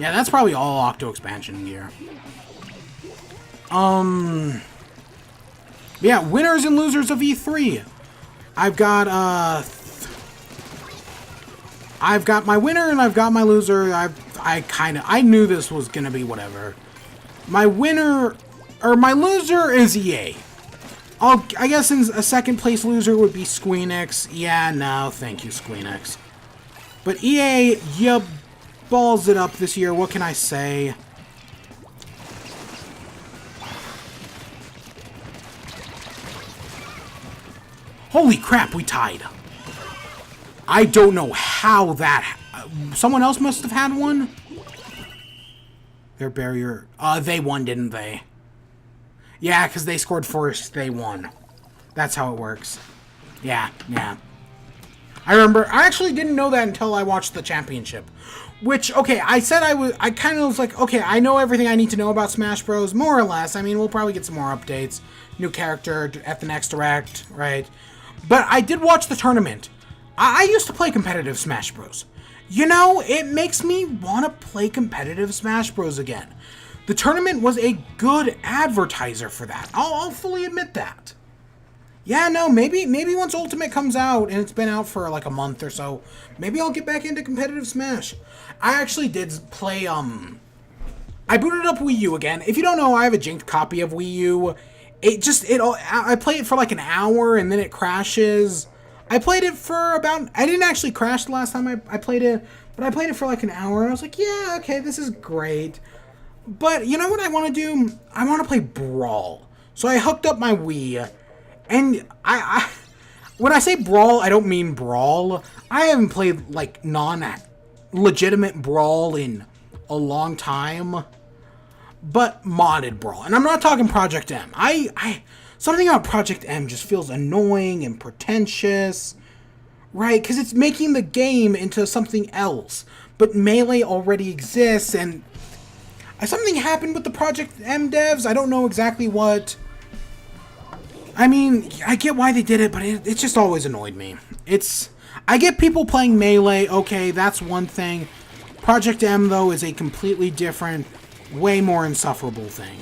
Yeah, that's probably all Octo expansion gear. Yeah, winners and losers of E3. I've got my winner and I've got my loser. I knew this was gonna be whatever. My winner or my loser is EA. I guess a second place loser would be Squeenix. Yeah, no, thank you, Squeenix. But EA, you balls it up this year. What can I say? Holy crap, we tied. I don't know how that... someone else must have had one? Their barrier... they won, didn't they? Yeah, because they scored first, they won. That's how it works. Yeah, yeah. I remember, I actually didn't know that until I watched the championship. Which, okay, I said I kind of was like, okay, I know everything I need to know about Smash Bros, more or less. I mean, we'll probably get some more updates. New character at the next Direct, right? But I did watch the tournament. I used to play competitive Smash Bros. You know, it makes me want to play competitive Smash Bros again. The tournament was a good advertiser for that. I'll fully admit that. Yeah, no, maybe once Ultimate comes out, and it's been out for like a month or so, maybe I'll get back into competitive Smash. I actually did play, I booted up Wii U again. If you don't know, I have a jinked copy of Wii U. I play it for like an hour, and then it crashes. I played it for about, I didn't actually crash the last time I played it, but I played it for like an hour, and I was like, yeah, okay, this is great. But you know what I want to do? I want to play Brawl. So I hooked up my Wii, and I when I say Brawl, I don't mean Brawl. I haven't played, like, non-legitimate Brawl in a long time, but modded Brawl. And I'm not talking Project M. Something about Project M just feels annoying and pretentious, right? Because it's making the game into something else. But Melee already exists, and something happened with the Project M devs. I don't know exactly what. I mean, I get why they did it, but it just always annoyed me. I get people playing Melee, okay, that's one thing. Project M, though, is a completely different, way more insufferable thing.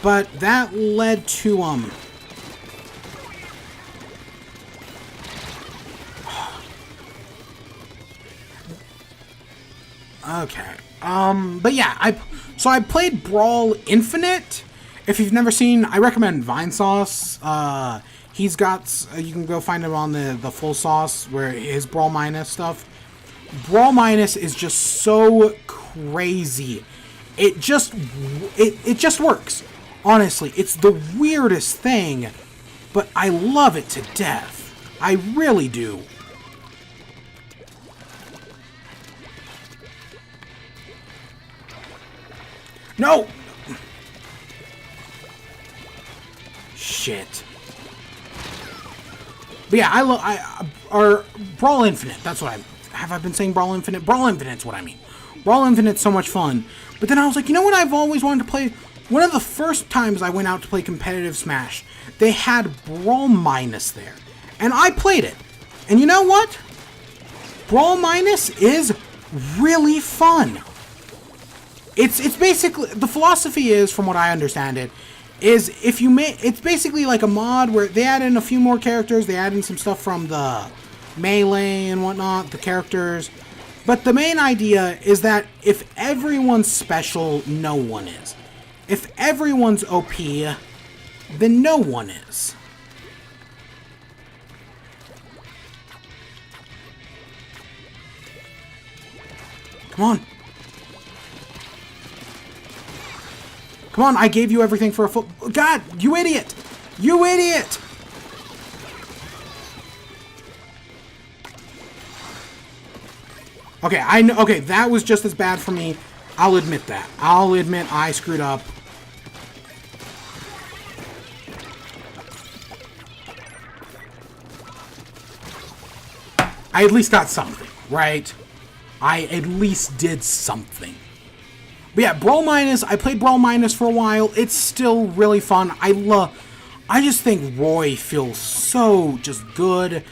But that led to, okay. But yeah, I played Brawl Infinite. If you've never seen, I recommend Vinesauce. He's got, you can go find him on the full sauce, where his Brawl Minus stuff. Brawl Minus is just so crazy. It just works. Honestly, it's the weirdest thing, but I love it to death. I really do. No! Shit. But yeah, or Brawl Infinite, that's what have I been saying Brawl Infinite? Brawl Infinite's what I mean. Brawl Infinite's so much fun. But then I was like, you know what I've always wanted to play? One of the first times I went out to play competitive Smash, they had Brawl Minus there. And I played it. And you know what? Brawl Minus is really fun. It's basically, the philosophy is, from what I understand it, is if you make, it's basically like a mod where they add in a few more characters, they add in some stuff from the Melee and whatnot, the characters. But the main idea is that if everyone's special, no one is. If everyone's OP, then no one is. Come on. Come on, I gave you everything for a full... God, you idiot! You idiot! Okay, I know. Okay, that was just as bad for me. I'll admit that. I'll admit I screwed up. I at least got something, right? I at least did something. But yeah, Brawl Minus, I played Brawl Minus for a while. It's still really fun. I just think Roy feels so just good.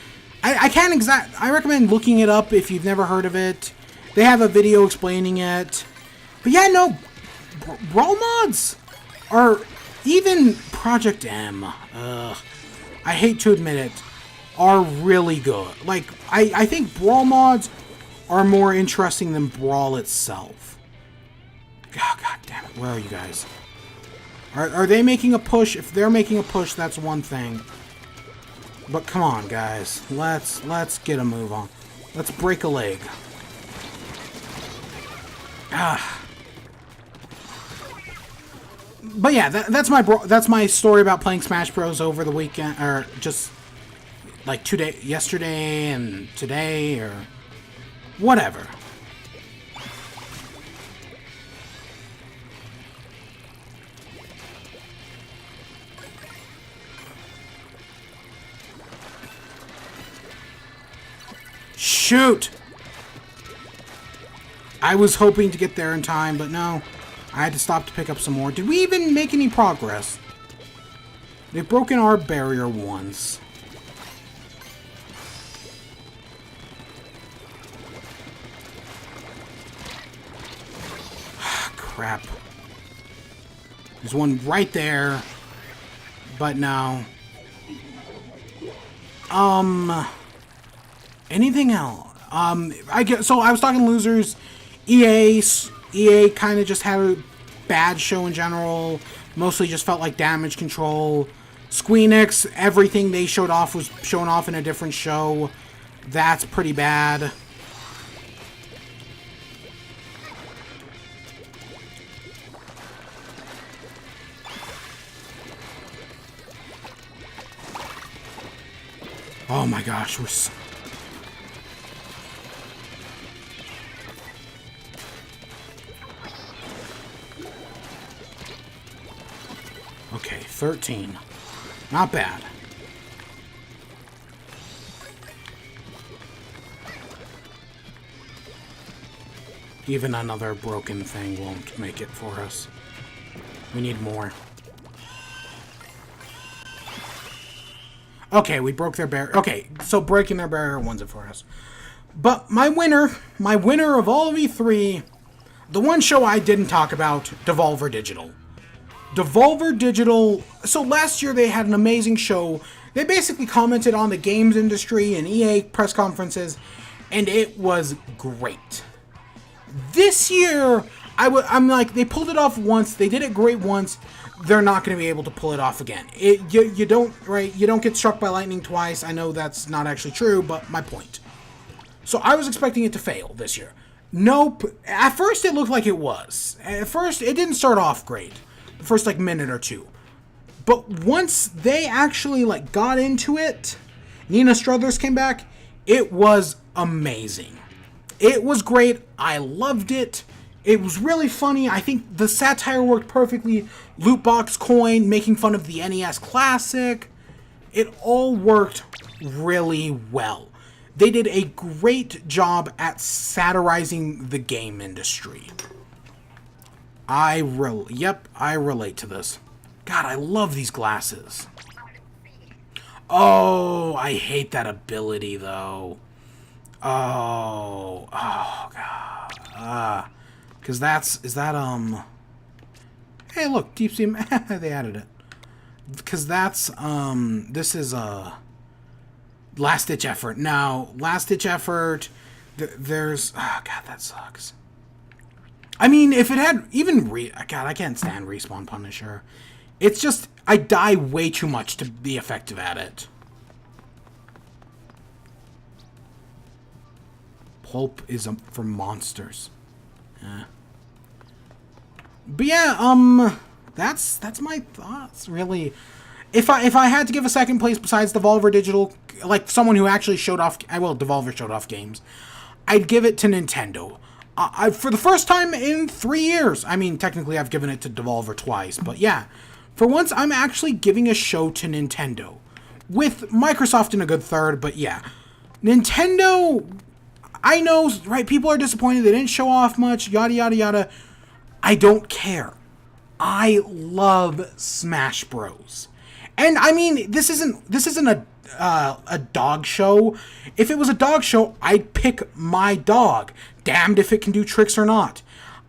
I recommend looking it up if you've never heard of it. They have a video explaining it. But yeah, no, Brawl mods are, even Project M, I hate to admit it, are really good. Like, I think Brawl mods are more interesting than Brawl itself. Oh, God damn it, where are you guys? Are they making a push? If they're making a push, that's one thing. But come on, guys. Let's get a move on. Let's break a leg. Ah. But yeah, that's my story about playing Smash Bros over the weekend, or just like yesterday and today, or whatever. Shoot! I was hoping to get there in time, but no. I had to stop to pick up some more. Did we even make any progress? They've broken our barrier once. Crap. There's one right there. But no. Anything else? So I was talking losers. EA kind of just had a bad show in general. Mostly just felt like damage control. Squeenix, everything they showed off was shown off in a different show. That's pretty bad. Oh my gosh, we're so... Okay, 13. Not bad. Even another broken thing won't make it for us. We need more. Okay, we broke their barrier. Okay, so breaking their barrier wins it for us. But my winner of all of E3, the one show I didn't talk about, Devolver Digital. Devolver Digital, so last year they had an amazing show. They basically commented on the games industry and EA press conferences, and it was great. This year, I'm like, they pulled it off once, they did it great once, they're not going to be able to pull it off again. You don't get struck by lightning twice. I know that's not actually true, but my point. So I was expecting it to fail this year. Nope. At first it looked like it was. At first it didn't start off great. The first minute or two. But once they actually got into it, Nina Struthers came back, it was amazing. It was great. I loved it. It was really funny. I think the satire worked perfectly. Loot box coin, making fun of the NES Classic. It all worked really well. They did a great job at satirizing the game industry. I relate to this. God, I love these glasses. Oh, I hate that ability, though. Oh, God. Because hey, look, Deep Sea, they added it. Because that's, this is a Last Ditch Effort. Now, Last Ditch Effort, there's, oh, God, that sucks. I mean, if it had even, God, I can't stand Respawn Punisher. It's just, I die way too much to be effective at it. Pulp is for monsters. Yeah. But yeah, that's my thoughts, really. If I had to give a second place besides Devolver Digital, like someone who actually showed off, Devolver showed off games, I'd give it to Nintendo. For the first time in 3 years, I mean, technically I've given it to Devolver twice, but yeah, for once I'm actually giving a show to Nintendo. With Microsoft in a good third, but yeah. Nintendo, I know, right, people are disappointed, they didn't show off much, yada yada yada. I don't care. I love Smash Bros. And I mean, this isn't a dog show. If it was a dog show, I'd pick my dog. Damned if it can do tricks or not.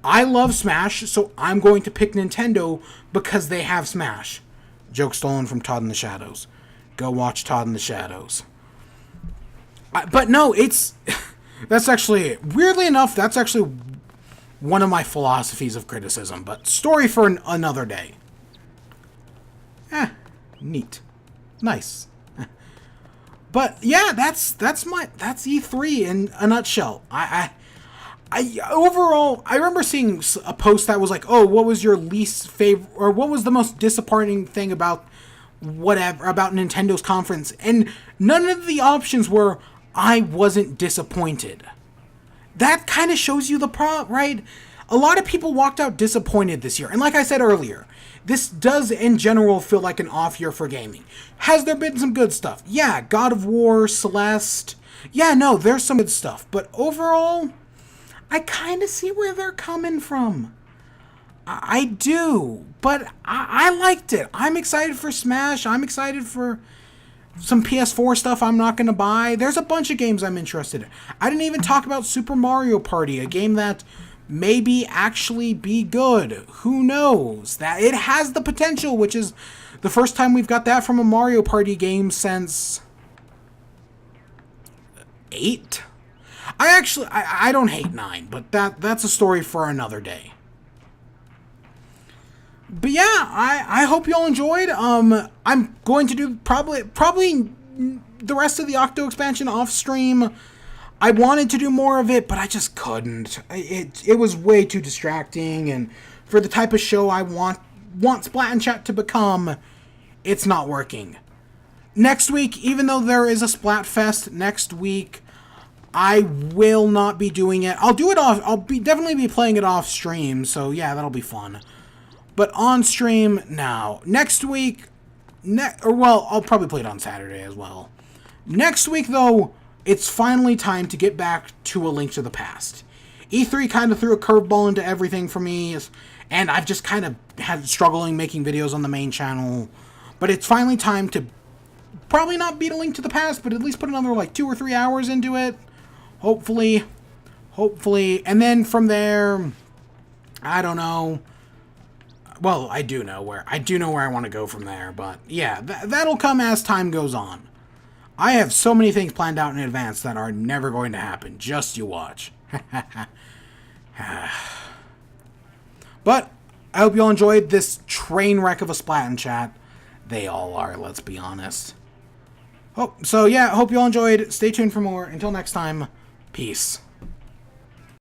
I love Smash, so I'm going to pick Nintendo because they have Smash. Joke stolen from Todd in the Shadows. Go watch Todd in the Shadows. But no, that's actually, weirdly enough, that's actually one of my philosophies of criticism, but story for another day. Neat. Nice. But yeah, that's E3 in a nutshell. I overall, I remember seeing a post that was like, oh, what was your least favorite, or what was the most disappointing thing about Nintendo's conference? And none of the options were, I wasn't disappointed. That kind of shows you the right? A lot of people walked out disappointed this year. And like I said earlier, this does in general feel like an off year for gaming. Has there been some good stuff? Yeah, God of War, Celeste, Yeah, no, there's some good stuff. But overall, I kind of see where they're coming from. I do, but I liked it. I'm excited for Smash. I'm excited for some PS4 stuff I'm not going to buy. There's a bunch of games I'm interested in. I didn't even talk about Super Mario Party, a game that maybe actually be good. Who knows? That it has the potential, which is the first time we've got that from a Mario Party game since 8. I don't hate 9, but that's a story for another day. But yeah, I hope you all enjoyed. I'm going to do probably the rest of the Octo expansion off stream. I wanted to do more of it, but I just couldn't. It was way too distracting, and for the type of show I want Splat and Chat to become, it's not working. Next week, even though there is a Splatfest next week, I will not be doing it. I'll do it off. Definitely be playing it off stream. So yeah, that'll be fun. But on stream now. Next week, I'll probably play it on Saturday as well. Next week, though, it's finally time to get back to A Link to the Past. E3 kind of threw a curveball into everything for me, and I've just kind of had struggling making videos on the main channel. But it's finally time to probably not beat A Link to the Past, but at least put another like 2 or 3 hours into it. Hopefully. And then from there, I don't know. Well, I do know where I want to go from there, but yeah, that'll come as time goes on. I have so many things planned out in advance that are never going to happen. Just you watch. But I hope you all enjoyed this train wreck of a Splat and Chat. They all are, let's be honest. So yeah, hope you all enjoyed. Stay tuned for more. Until next time, peace.